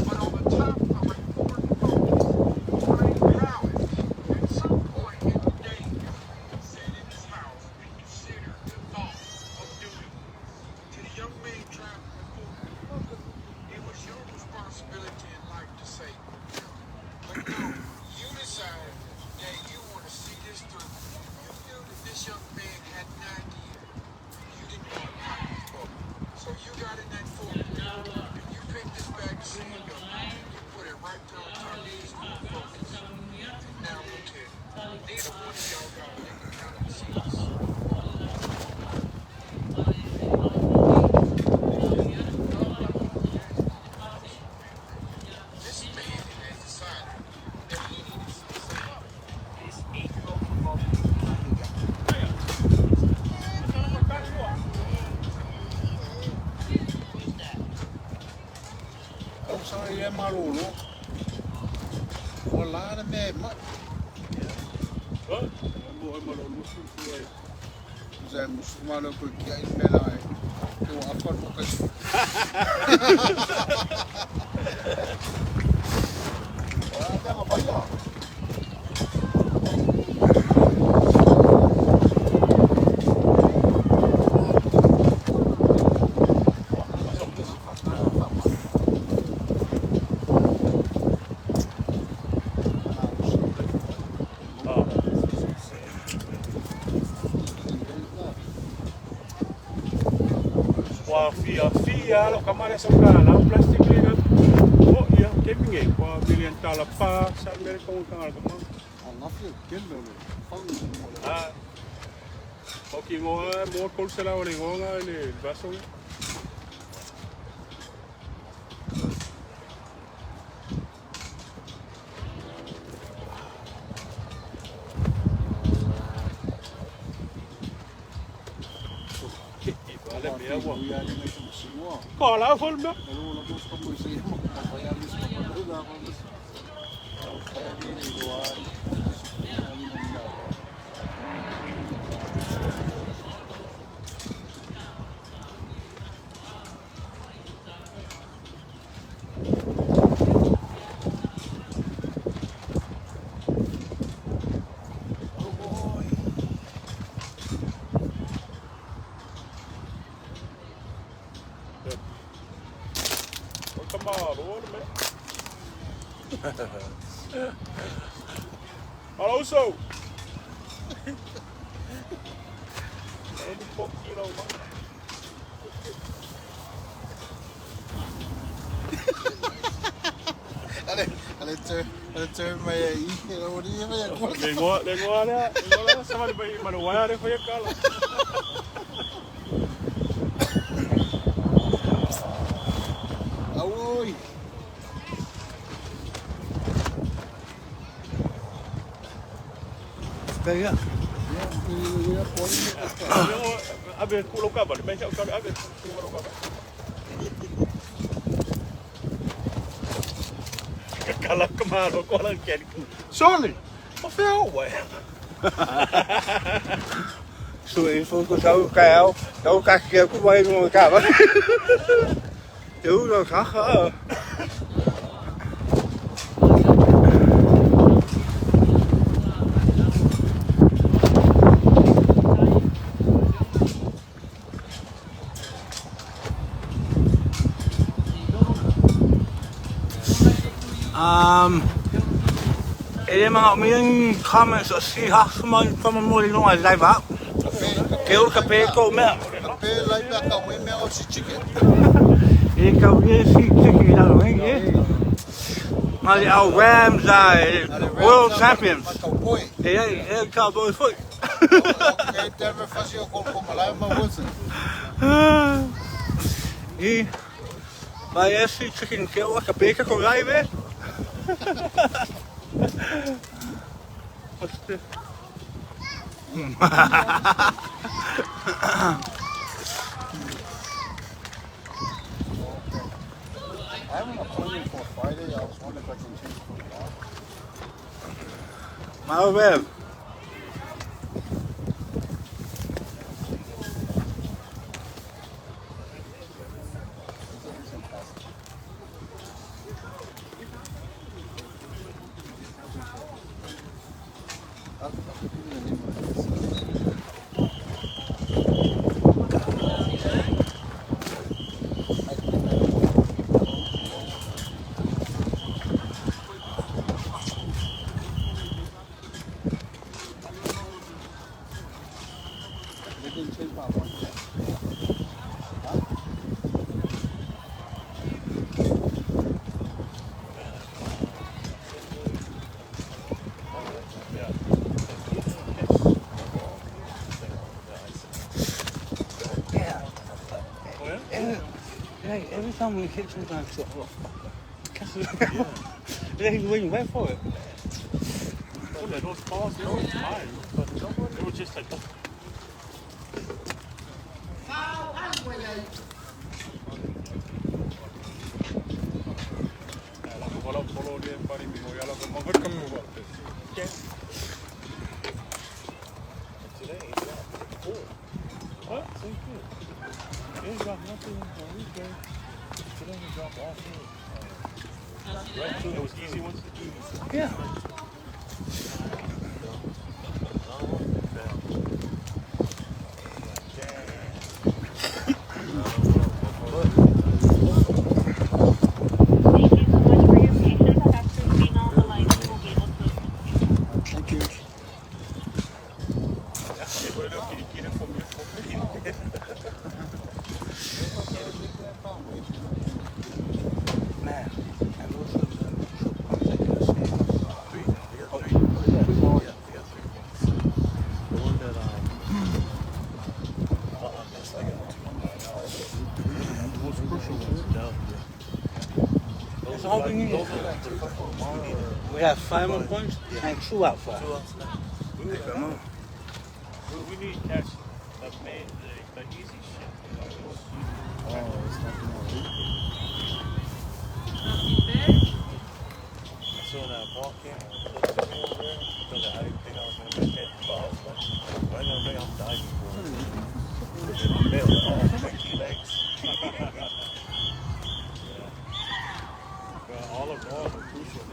but on the top of a Ford Focus. On a pallet. At some point in the day, he sat in his house and considered the thought of doing it. To the young man driving the Ford Focus, it was your responsibility in life to say, but no, you decided that you want to see this through. You knew that this young man had an idea. You didn't want to fight his boat. So you got in that Ford and you picked this bag of sand up and you put it right there on top of his Ford Focus. And now look here. Neither one of y'all got a lick out of the seats. This man has decided that he needed some sand. Ông sao em mà lù luôn. Có lá nó mềm á. Mua mà lù luôn. Zé Muçulmano porque aí Feiloai tem uma forma que Qua fia lo kamare sa kala plastic lina. Oh iya keming qua bilian tala pa sa mer ko ka ka. Anlatıyor. Gelmiyor. Ah. Okay mo mo kol sala wala ngo ni baso. Kolla full med. Hallo, hallo zo. Alle tør med i, eller hvor det er. Lego der, så var det bare man wire for jeg kalder. Oi. Kaya. Abe pulau kabar, macam kau abe pulau kabar. Kalau kemana kau orang kian? Sorry, apa Feiloai? So info ko sao cao, đâu các kia cũng quay ngồi cả vậy. Chú rồi khác hả? Ini mga umiling comments o si Haksman pamamuli nung live up. Kaya kape ko mea. Kape lai pa ka we me o si chicken. Ini kau dia si chicken lang ni. Mali our Rams are world champions. Eh, cowboy foot. Okay, never fazia com malai ma você. E vai esse chicken que eu acabei com live. What's this? I have an appointment for Friday. I was wondering if I can change for tomorrow. My web. Every time we hit sometimes it's off. Then when you went for it. Oh, they don't pause, they don't time, but it was just like. Follow the body, we are going to come over. Yes. Today, cool. What? So good. They got nothing on weekday. Today we dropped all food. Right? It was easy ones? Yeah. We have 5 more points and 2 out 5. We need cash. The easy shit. Oh, it's not going I saw that ball camp. I didn't think I was going to get that ball. But I know I'm diving for it. Oh, 20 legs. All of balls are crucial.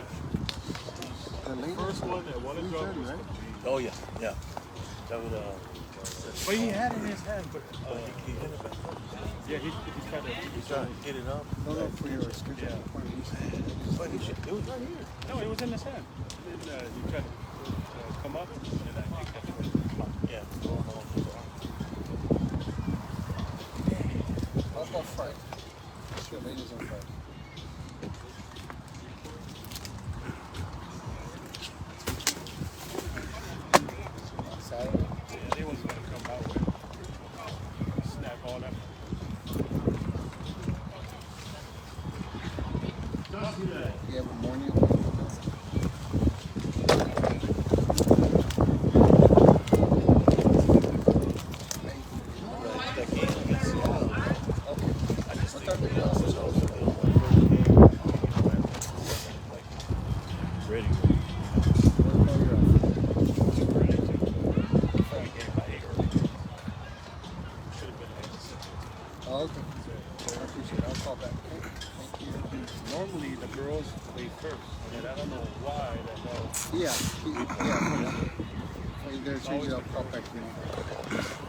The first one that wanted to drop. right? Oh yeah, yeah. That would. But he had it in his his hand, but he hit it back. Yeah, he tried to hit it up. No, for your schedule. Yeah. But it was right here. No, it was in his hand. And, he tried to come up, and I think that's where it came up. Yeah. How about Friday? Sure, ladies on Friday. Saturday? Yeah, they wasn't going to come out with snap all that. You have a morning Ready. Oh, okay. I appreciate it. I'll call back. Thank you. Normally the girls play first, and I don't know why the hell. Yeah. Hey, they're changing up. Call back to you.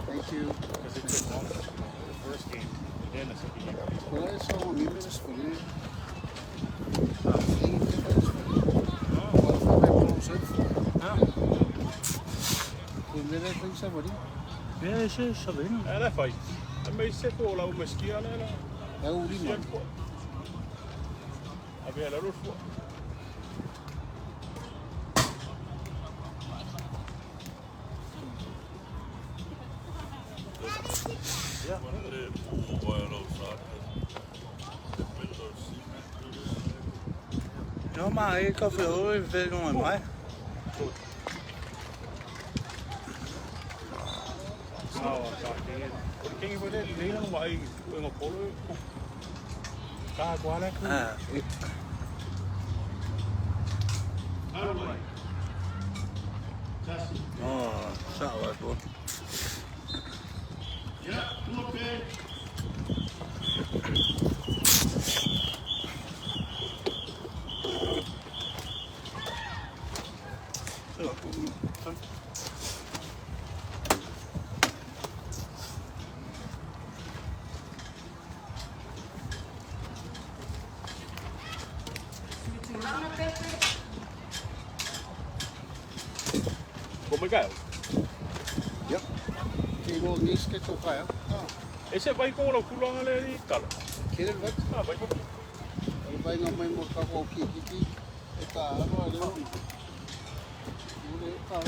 Thank you. Because it took longer. The first game, and then the second game. Well, eso a mí me descubrí. Ja, det faz. Mas você for lá uma esquia, né? É o limão. A ver, ela não foi. No, maar ik kan veel even doen met mij. Quem foi ele? Ele não vai no colo. Tá agora é que. Oh, dat was goed. Como é que é? Yep. Tinggal ni sikit tu kaya. Esse vai com o culo ali, cara. Kira vet. Ah, vai com. Vai na mai mo ka ko ki. Eta ano ale. Mule ka.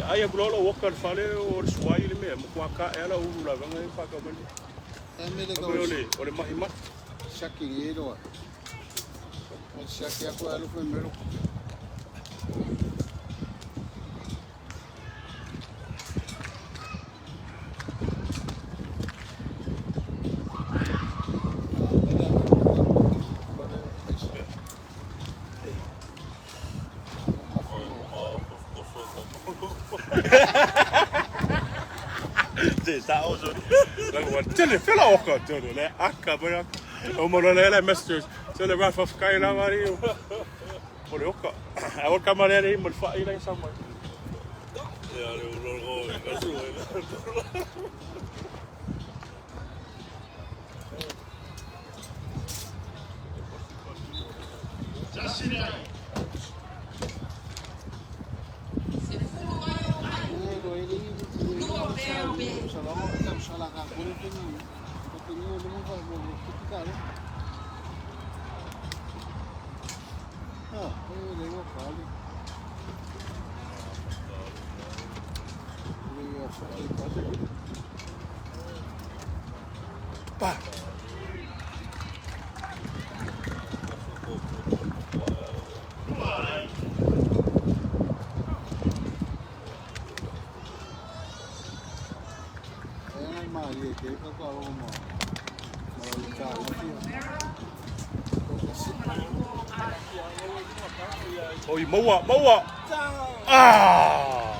Aí a blola o cara fala o suai ele mesmo, com a cá ela o lá vem aí para cá mas. É me legal. Olha mais. Shakinero. O shaki ako alo primeiro. Tá hoje. Agora, tele fela o cara todo, né? Acaba o mano lá masters. Se ele vai ficar aí na Maria. Por eu cá. Agora camarada aí, mas faz aí em São Paulo. Pá. Maria, que é para uma Oi, moa. Ah!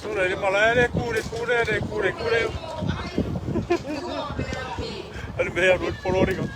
Sulle di malere, cure. Al meglio il polonico.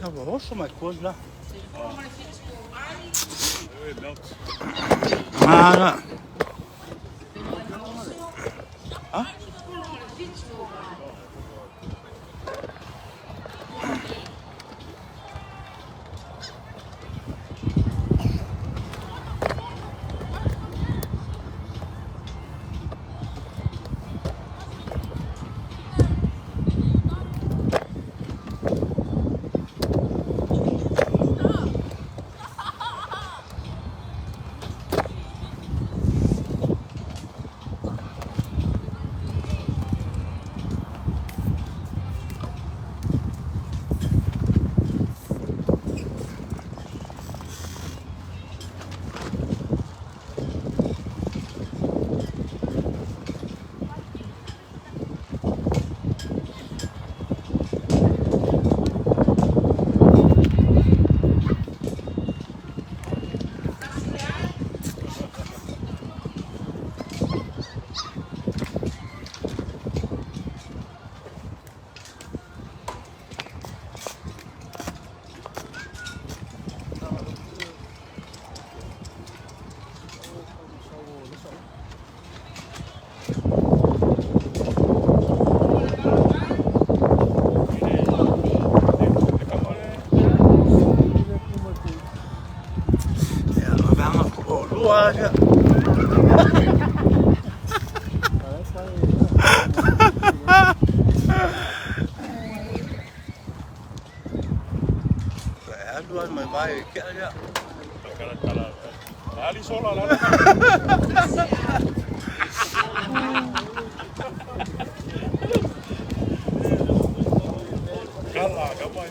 Ja, we hossen met koos daar. Maar, ja. Doe het maar bij je kerk, ja. Ali sola, la. Kala, kapay.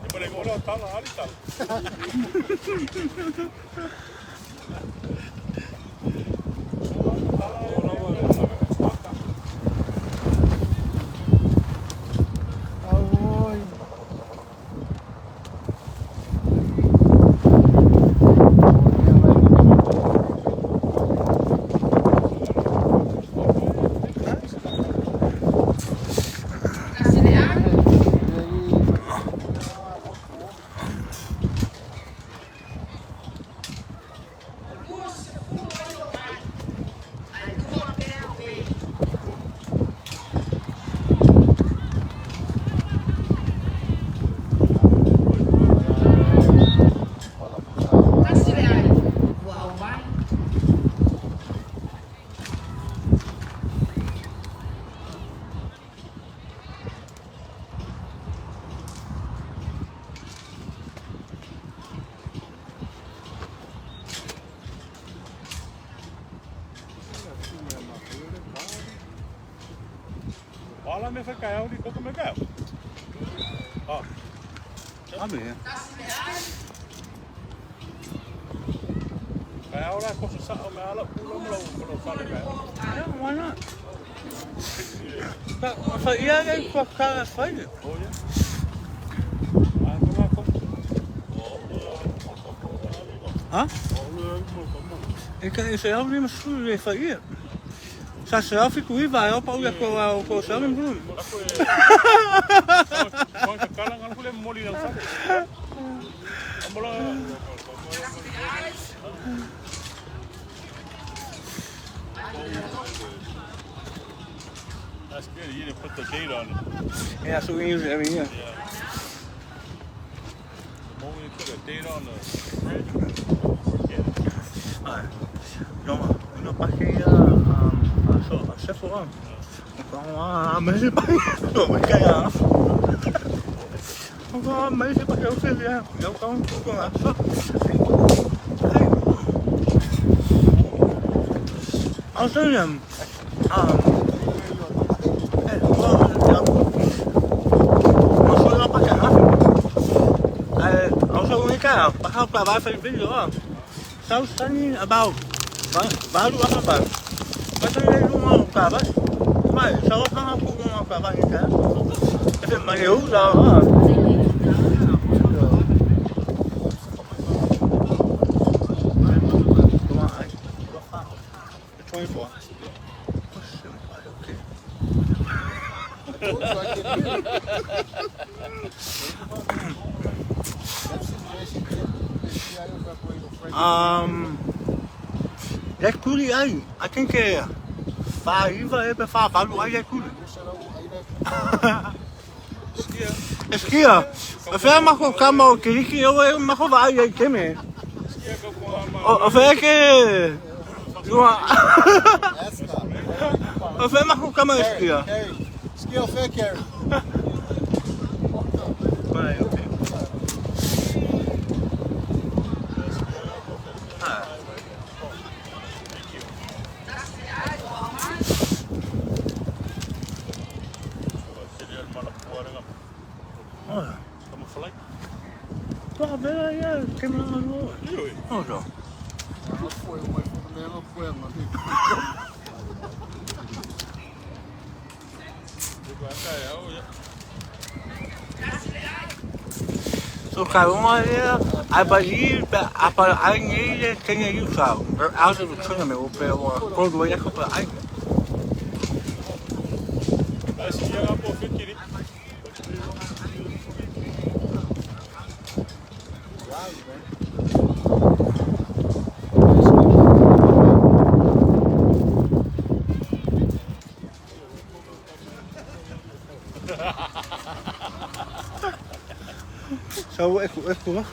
Iba ko na tala, ali tala. Wala me fa kaya uli ko me kaya. Ah. Abi ya. Kaya ora ko sa me ala pulo mo fa kaya. Ja, why not? Sa iya kan kau kaya saja. Oh ya. Ah, ko na ko. Ha? Ik kan je zelf niet meer schoenen weer van hier. Sa se afi kui vai o pau ko sa me bulu. Kau kakalang aku le moli lang sa. Ambola. That's good. You didn't put the date on it. Yeah, that's what we use every year. Yeah. The moment you put a date on the fridge, forget it. No pa que se fue. Mấy ba rồi mấy cái à không có mấy cái bắt đầu phim gì đâu không à ở dưới là also mấy cái bắt học là ba phim video à sau sáng about ba lúc ăn ba ba cái lúc mà cả ba mày sao không học cũng học cả ba như thế cái mà hiểu rồi That's pretty I think Feiloai é para Feiloai é cool. Esquia. A fé mas com cama que eu mas com vai aí que me. A fé que a fé mas com cama esquia. Esquia o fé quer. Vai, ok. Estamos falando? Tá bem aí, que me não. Olha. Não foi, mas também não foi, mano. So kauma I believe that I need to use out of the tournament will be or go to a couple I Acho que ia lá por fim querer. So é cool.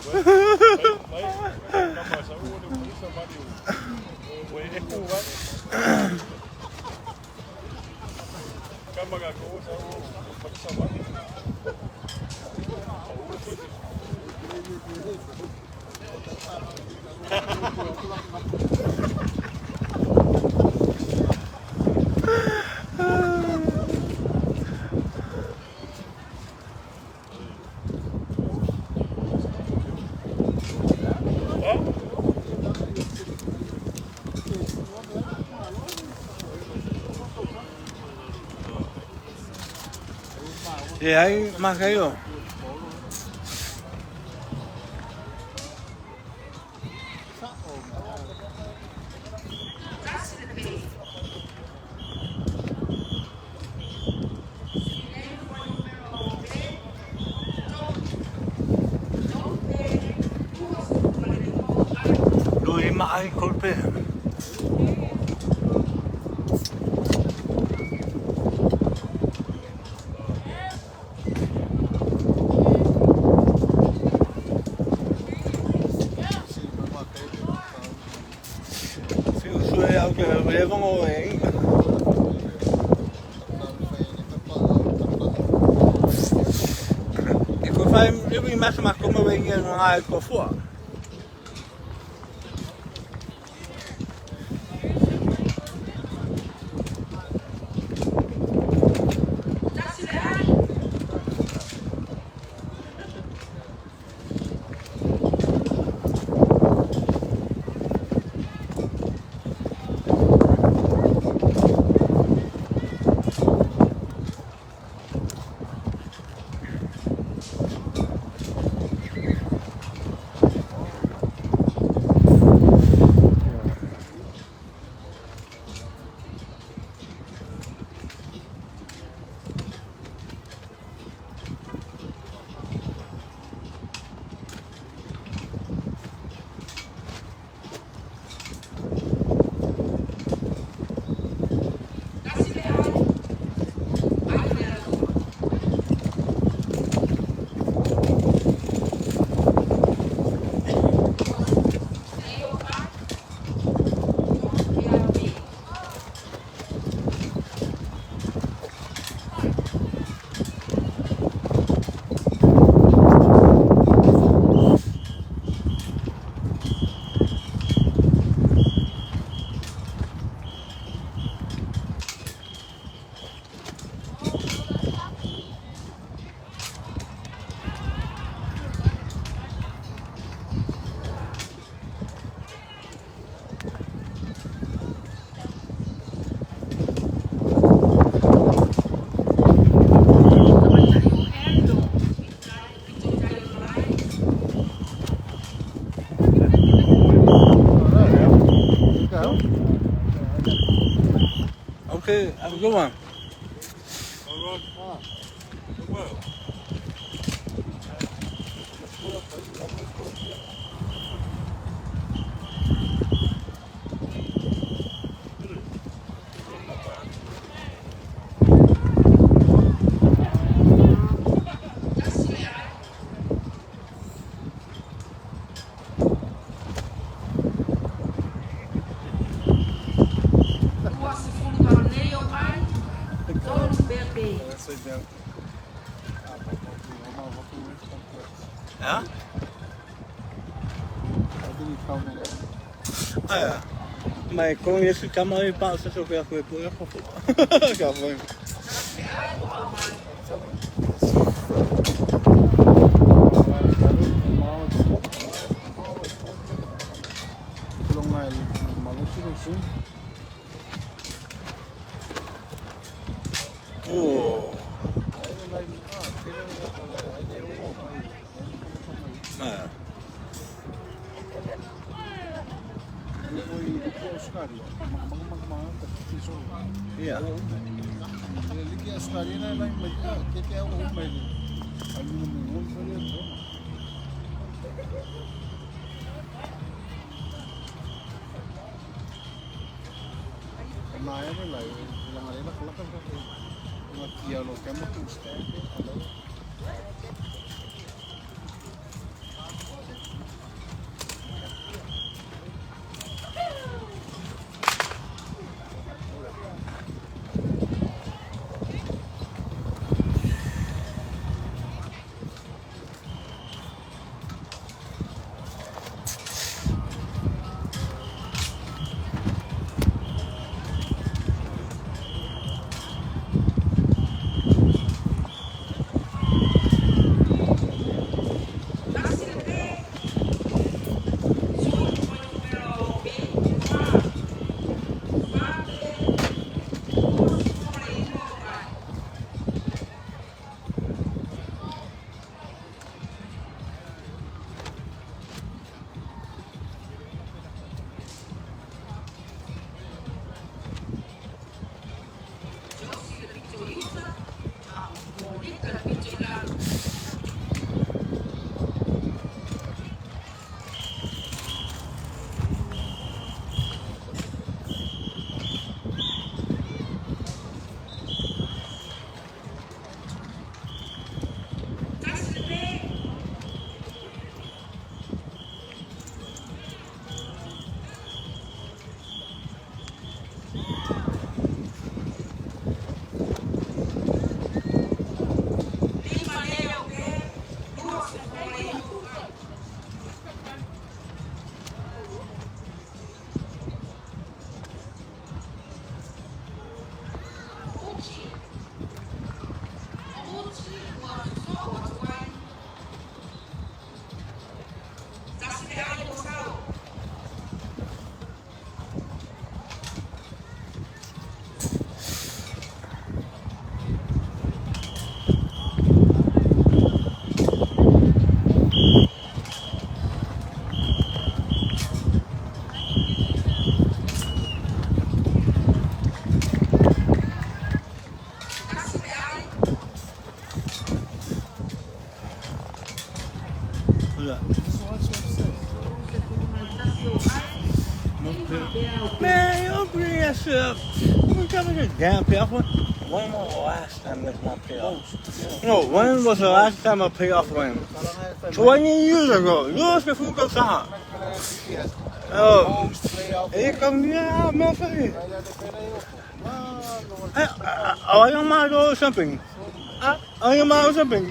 E aí, marca aí, ó. Lui mai colpe. Mas como eu ia não há com fora. Okay, have a good one. Ja? Ah ja. Maar kon je eens kan maar je pauze zo weer goed voor. Ja, voor. Oh. Ah. Ja. Man, you don't bring that shit up. I'm coming to damn pay off one. When was the last time this one paid off? No, when was the last time I paid off one? 20 years ago. Years before we go down. Oh, here come the motherfucker. Oh, yung mga doon something. Oh, yung mga something.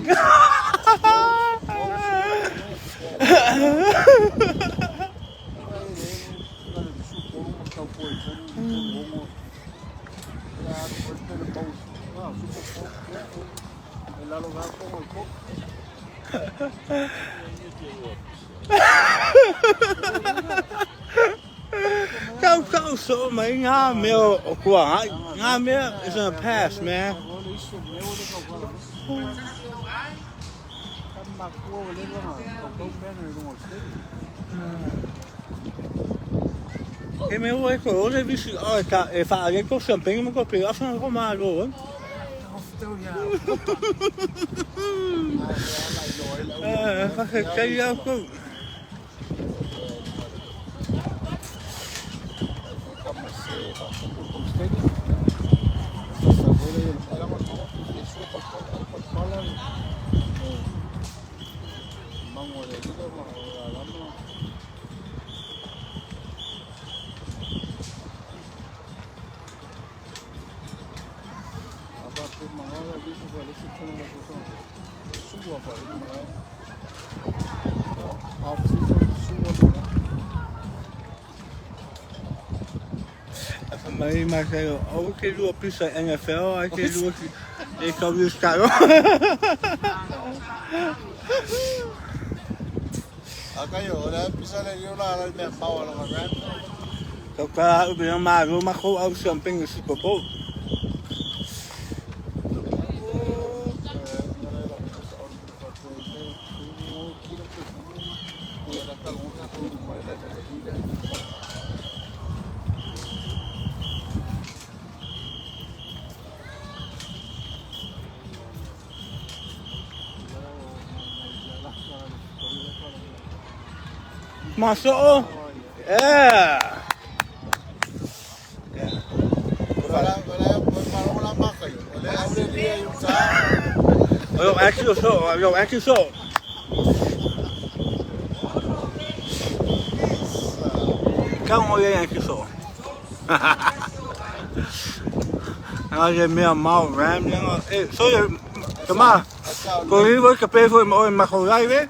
Go so mấy ngã miêu của ngã miêu is in the past, man. Che me vuoi correre visto e fare con champagne ma con però sono romano. Fa che caglia con maar ook che lui pisa NFL anche lui e come scalo. Akayo, wala pisa na yun na lang may power lang ram. Kaya bilang malo mako ang champagne sa popo. Masuk oh. Wala kayo. Wala niya yung sa. Yo, actually so. Ikaw mo yan actually so. Ang may mau ram lang. So tama. Kung hindi mo kape for mo makulay be.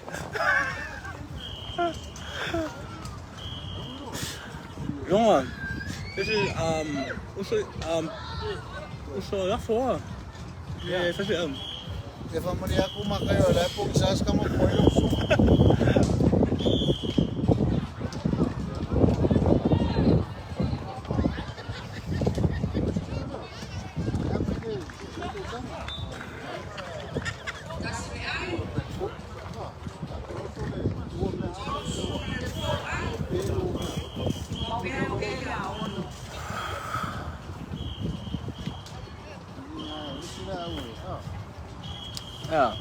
Jongen, dit is hoezo daarvoor? Ja, dat is Eva Maria kuma kayo, wala pong isas ka mo po yung ja.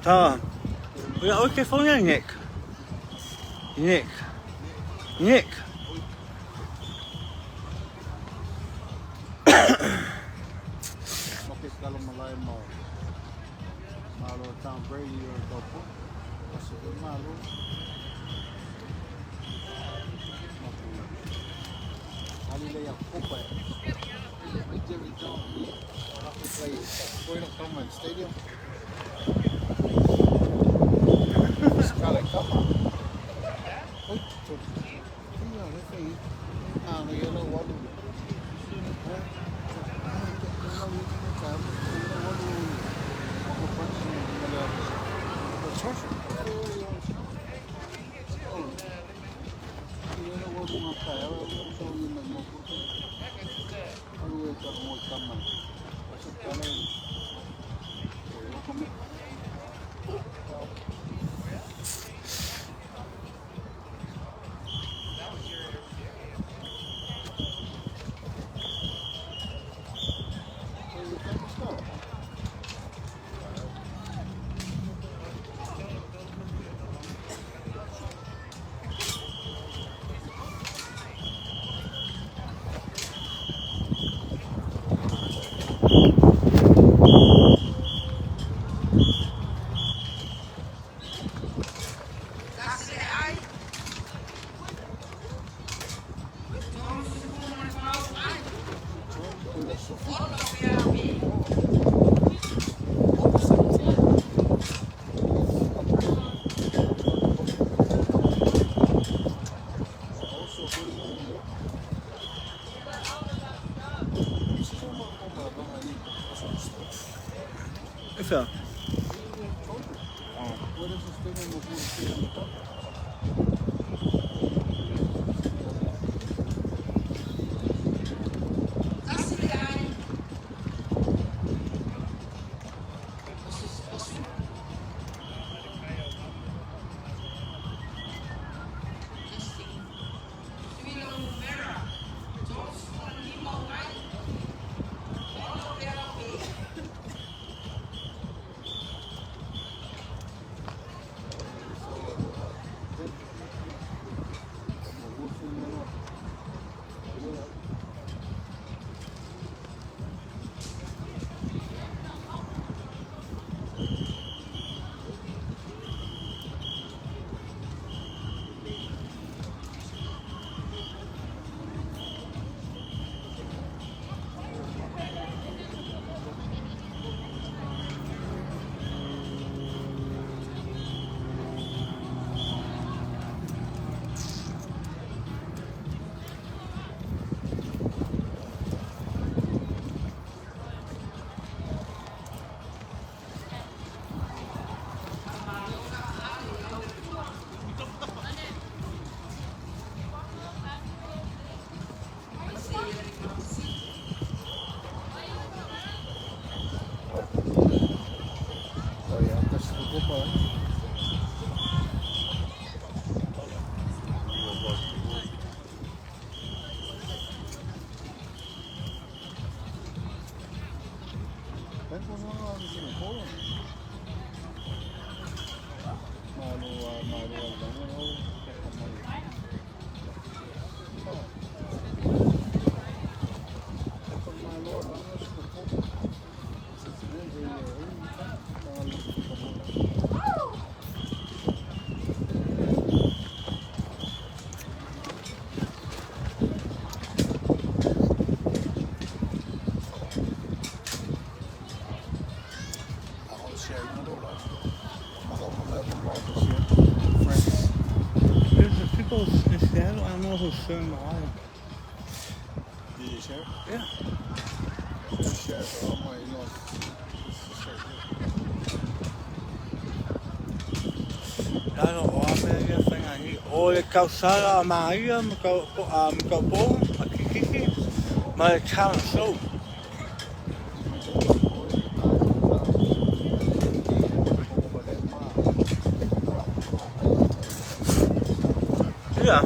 Tá. Ja, ook even van Nick. Nick. Bakit kalau malay mo? Malo Tom Brady or Topo? Kasi malo. Alilay ako pa. Jerry Jones. Play Common Stadium. Sekali kapan? Oh, iya, itu. Ah, ya lo waduh. Eso. Share my life. Did you share? Yeah. Share, so I'm like, you know, Claro, o a ver que están ahí. O de causar a María, me causó, aquí, me echaron show. Yeah.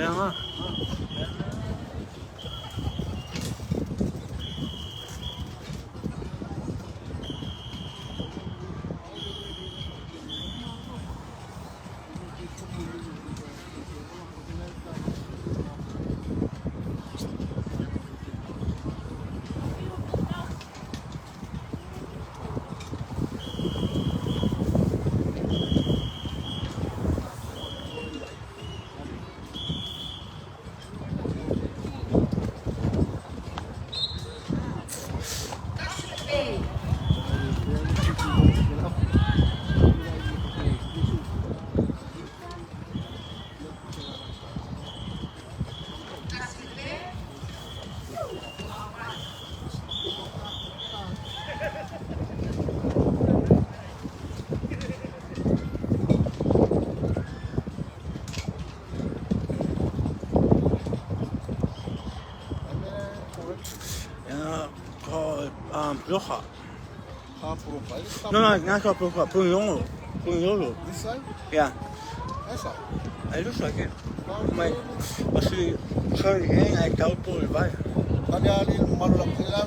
Kaya nga. Bruja. No, not called Bruja. Punyolo. Punyolo. This side? Yeah. That side? It looks like it. Masih sorry, I doubt to revive. Kami ali malulak nila,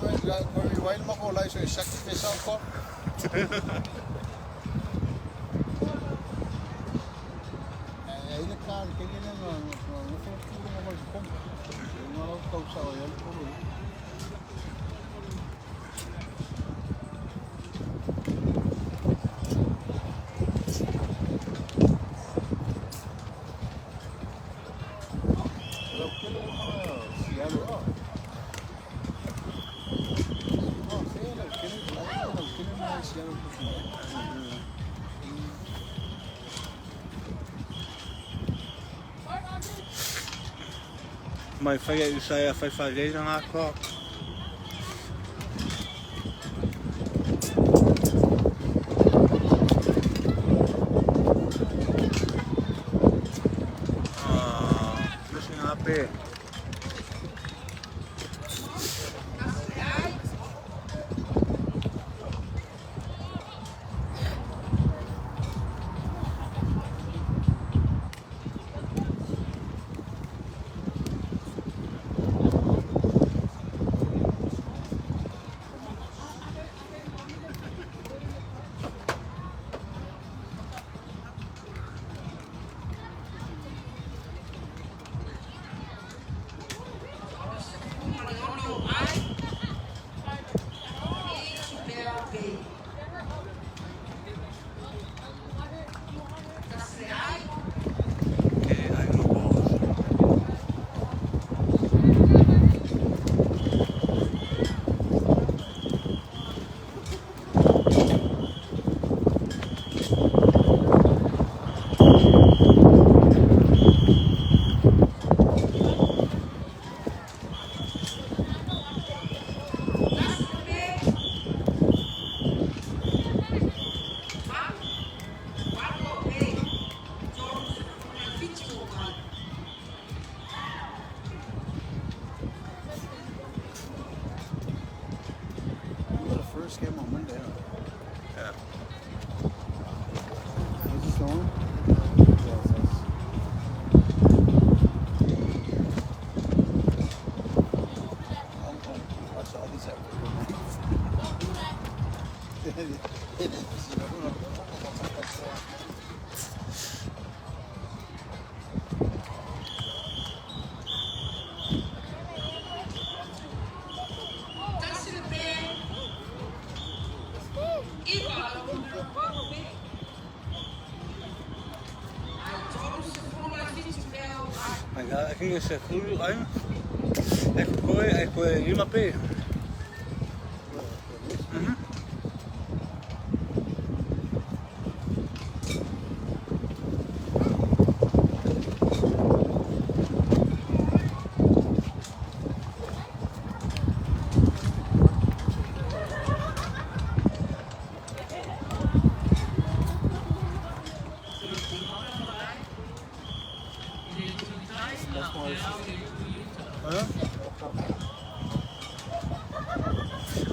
kung rewind mo ko, like so sacrifice ako. Ini kan, kaya na nga, nasa na mag-pump. Yung mga tawag sa oil, puro. My favorite is say 5 days on that clock. Listen up here. Aqui esse tudo aí é coisa de uma pé.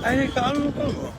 Aí cara não pegou.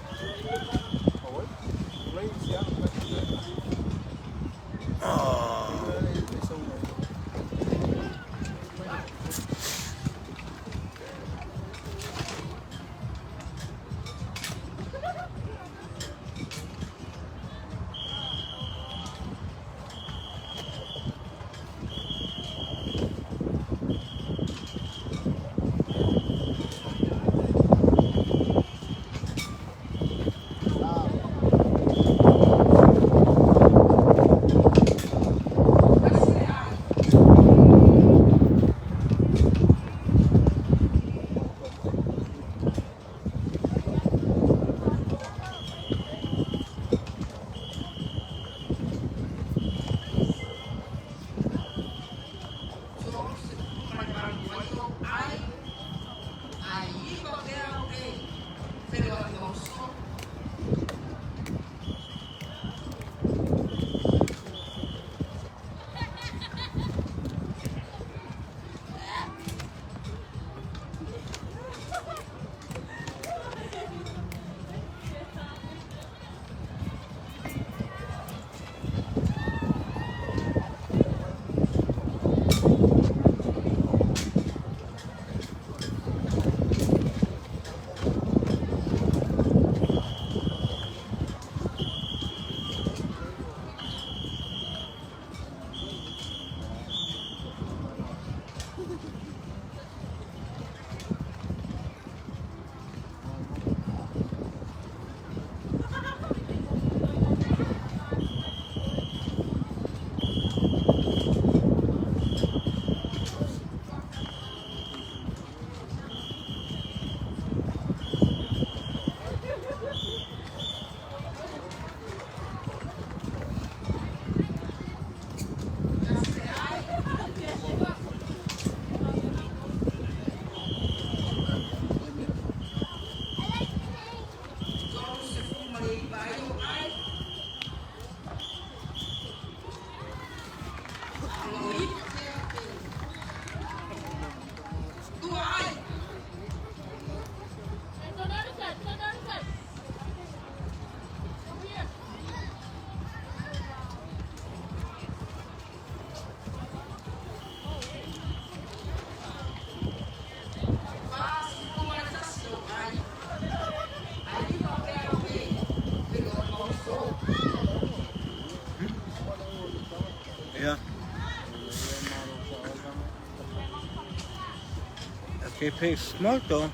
They pay smart though.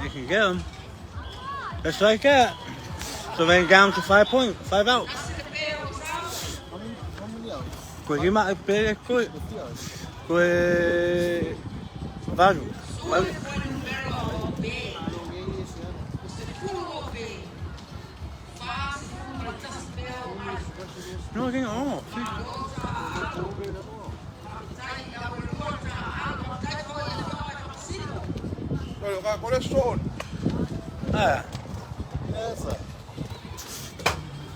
They can get them. Just like that. So they're down to 5 points, 5 outs. How many hours? Pues yo me esperé pues varios. No, I think oh, sí. Pero, ¿cuáles son? Ah, Essa.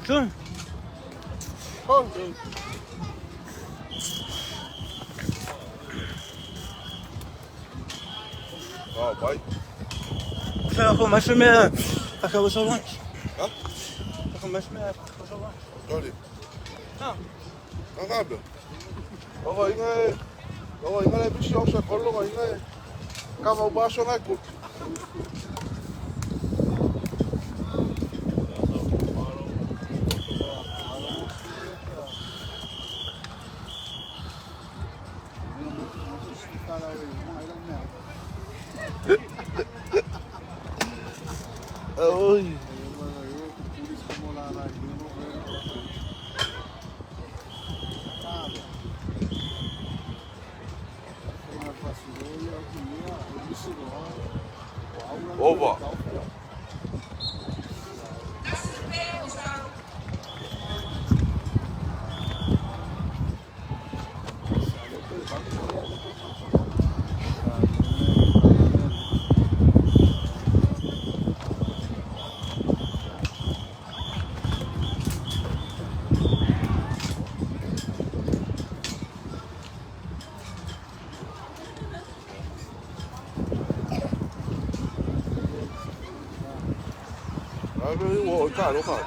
son. Oh, boy. Pero kung mas may kakawin sa lunch. Ha? Kung mas may kakawin sa lunch. Sorry. Ah. Ang gabi. Ako ingay. Ako ingay bisyo sa kolong ingay. Kama baso nga ko. Ôi. Over.我干都干。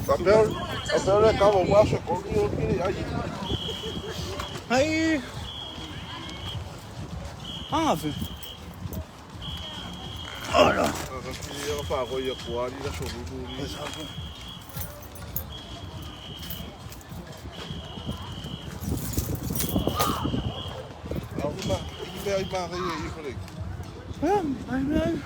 Papel é calma, baixa, comigo aí. Aí. Ave. Olha. Eu pago e a coari da chorudo. Alguma, tem aí barra aí, falei. Ai.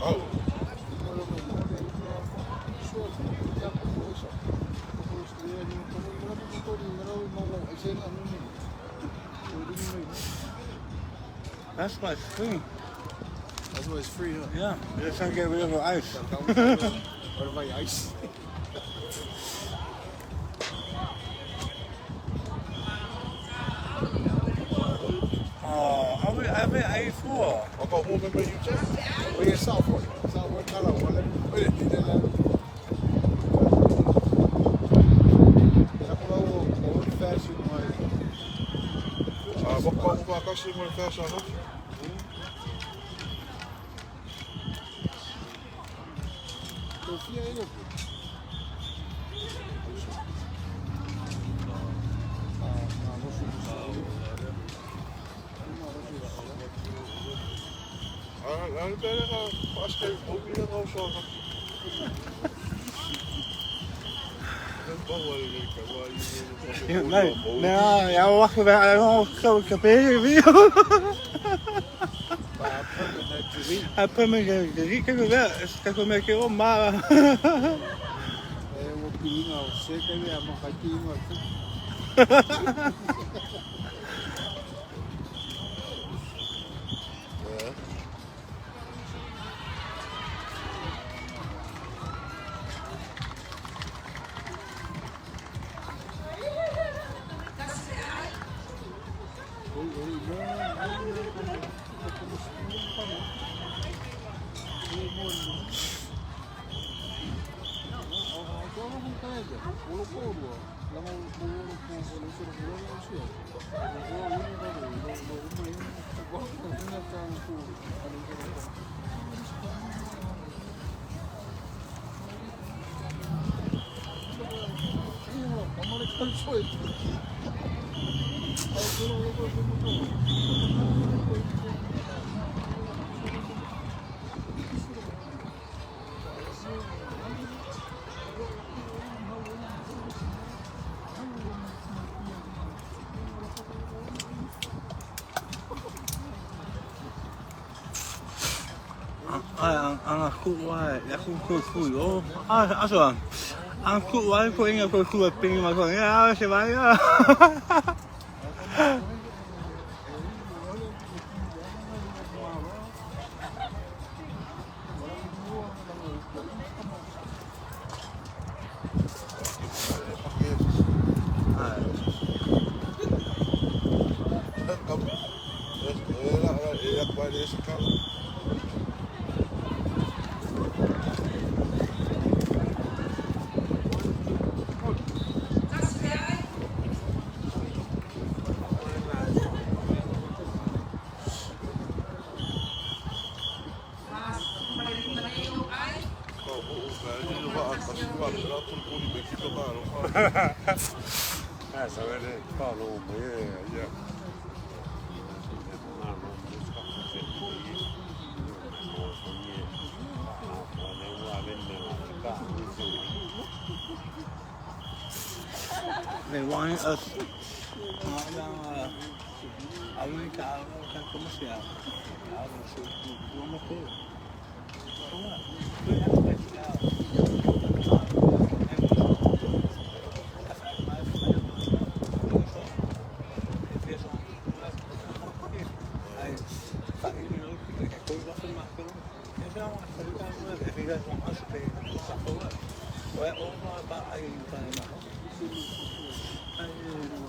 Olha. That's why it's free. That's why it's free, huh? Yeah, they're trying to get rid of the ice. What about ice? Oh, I've been 84. I'll go home and bring you check. Where you Southwood? Southwood, Colorado. Wait a minute. Old fashioned like. What kasi mo fashion, no? Confia aí, meu filho. Acho que eu vi o show. No, я walk about I don't know capire viu. Après, mais je dis que c'est comme que on m'a. Mo pinga o se ke me ama kai pinga. Ang kuwai, aku kuyo. Aso. Ang kuwai ko inga ko kuwa pingi ma ko. Ya, se va ya. They want us. ¿Cómo se llama?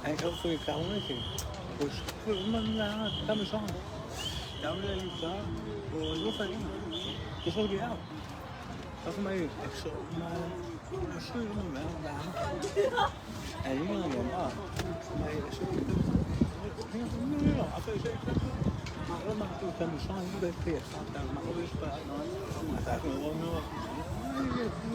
Anh không phải cáu nữa thì mình là ta mới xong cáu lên đó lúc phải cái số gì đâu có mấy cái số mà số mà làm ấy mà mà mấy cái số nhưng mà cái số mà nó mà tôi cần xong cái việc mà nó biết phải nói mà ta cũng không know cái số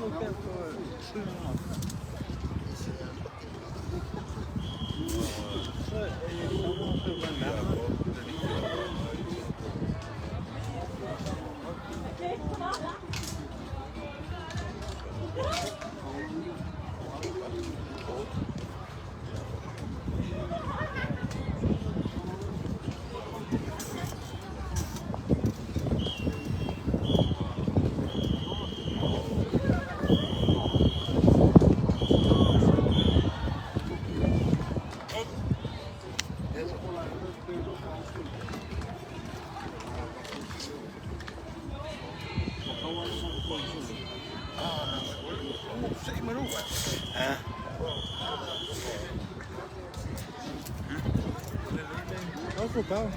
full power.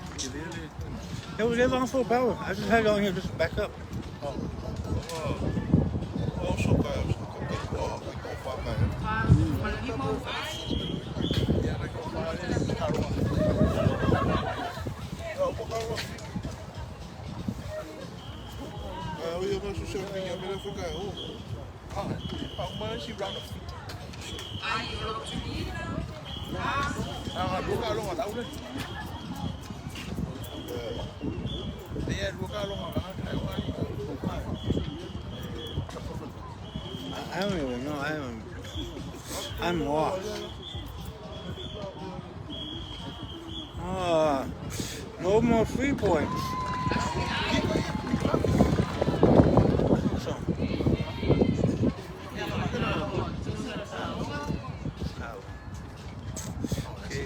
It was on full power. I just had it on here just to back up. I don't even know. I'm lost. No more 3 points.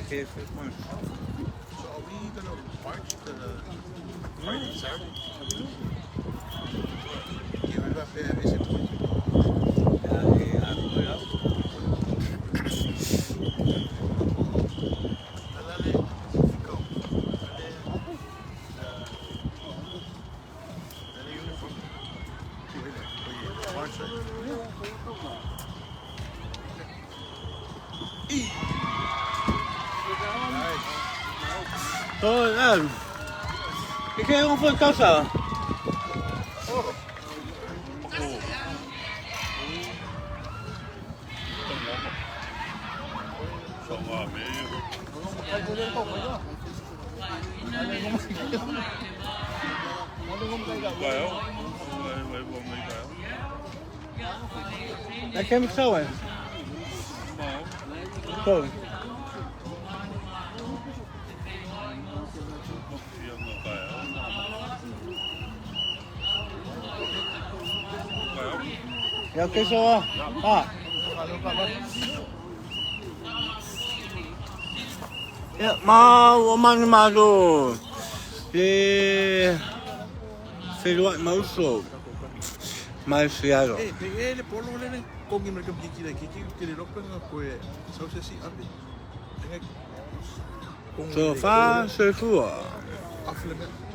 case this month. So are we gonna march to Friday, Saturday? Yeah, we got there, is it 20? So, ¿y qué fue causa? I came showing. Showing. Ya que eso ya mau mano Feiloai mauso maisiado. Ele polo ele kongi mereka kiki kiri lopen koe sausesi ande. So far so good. Aflemen.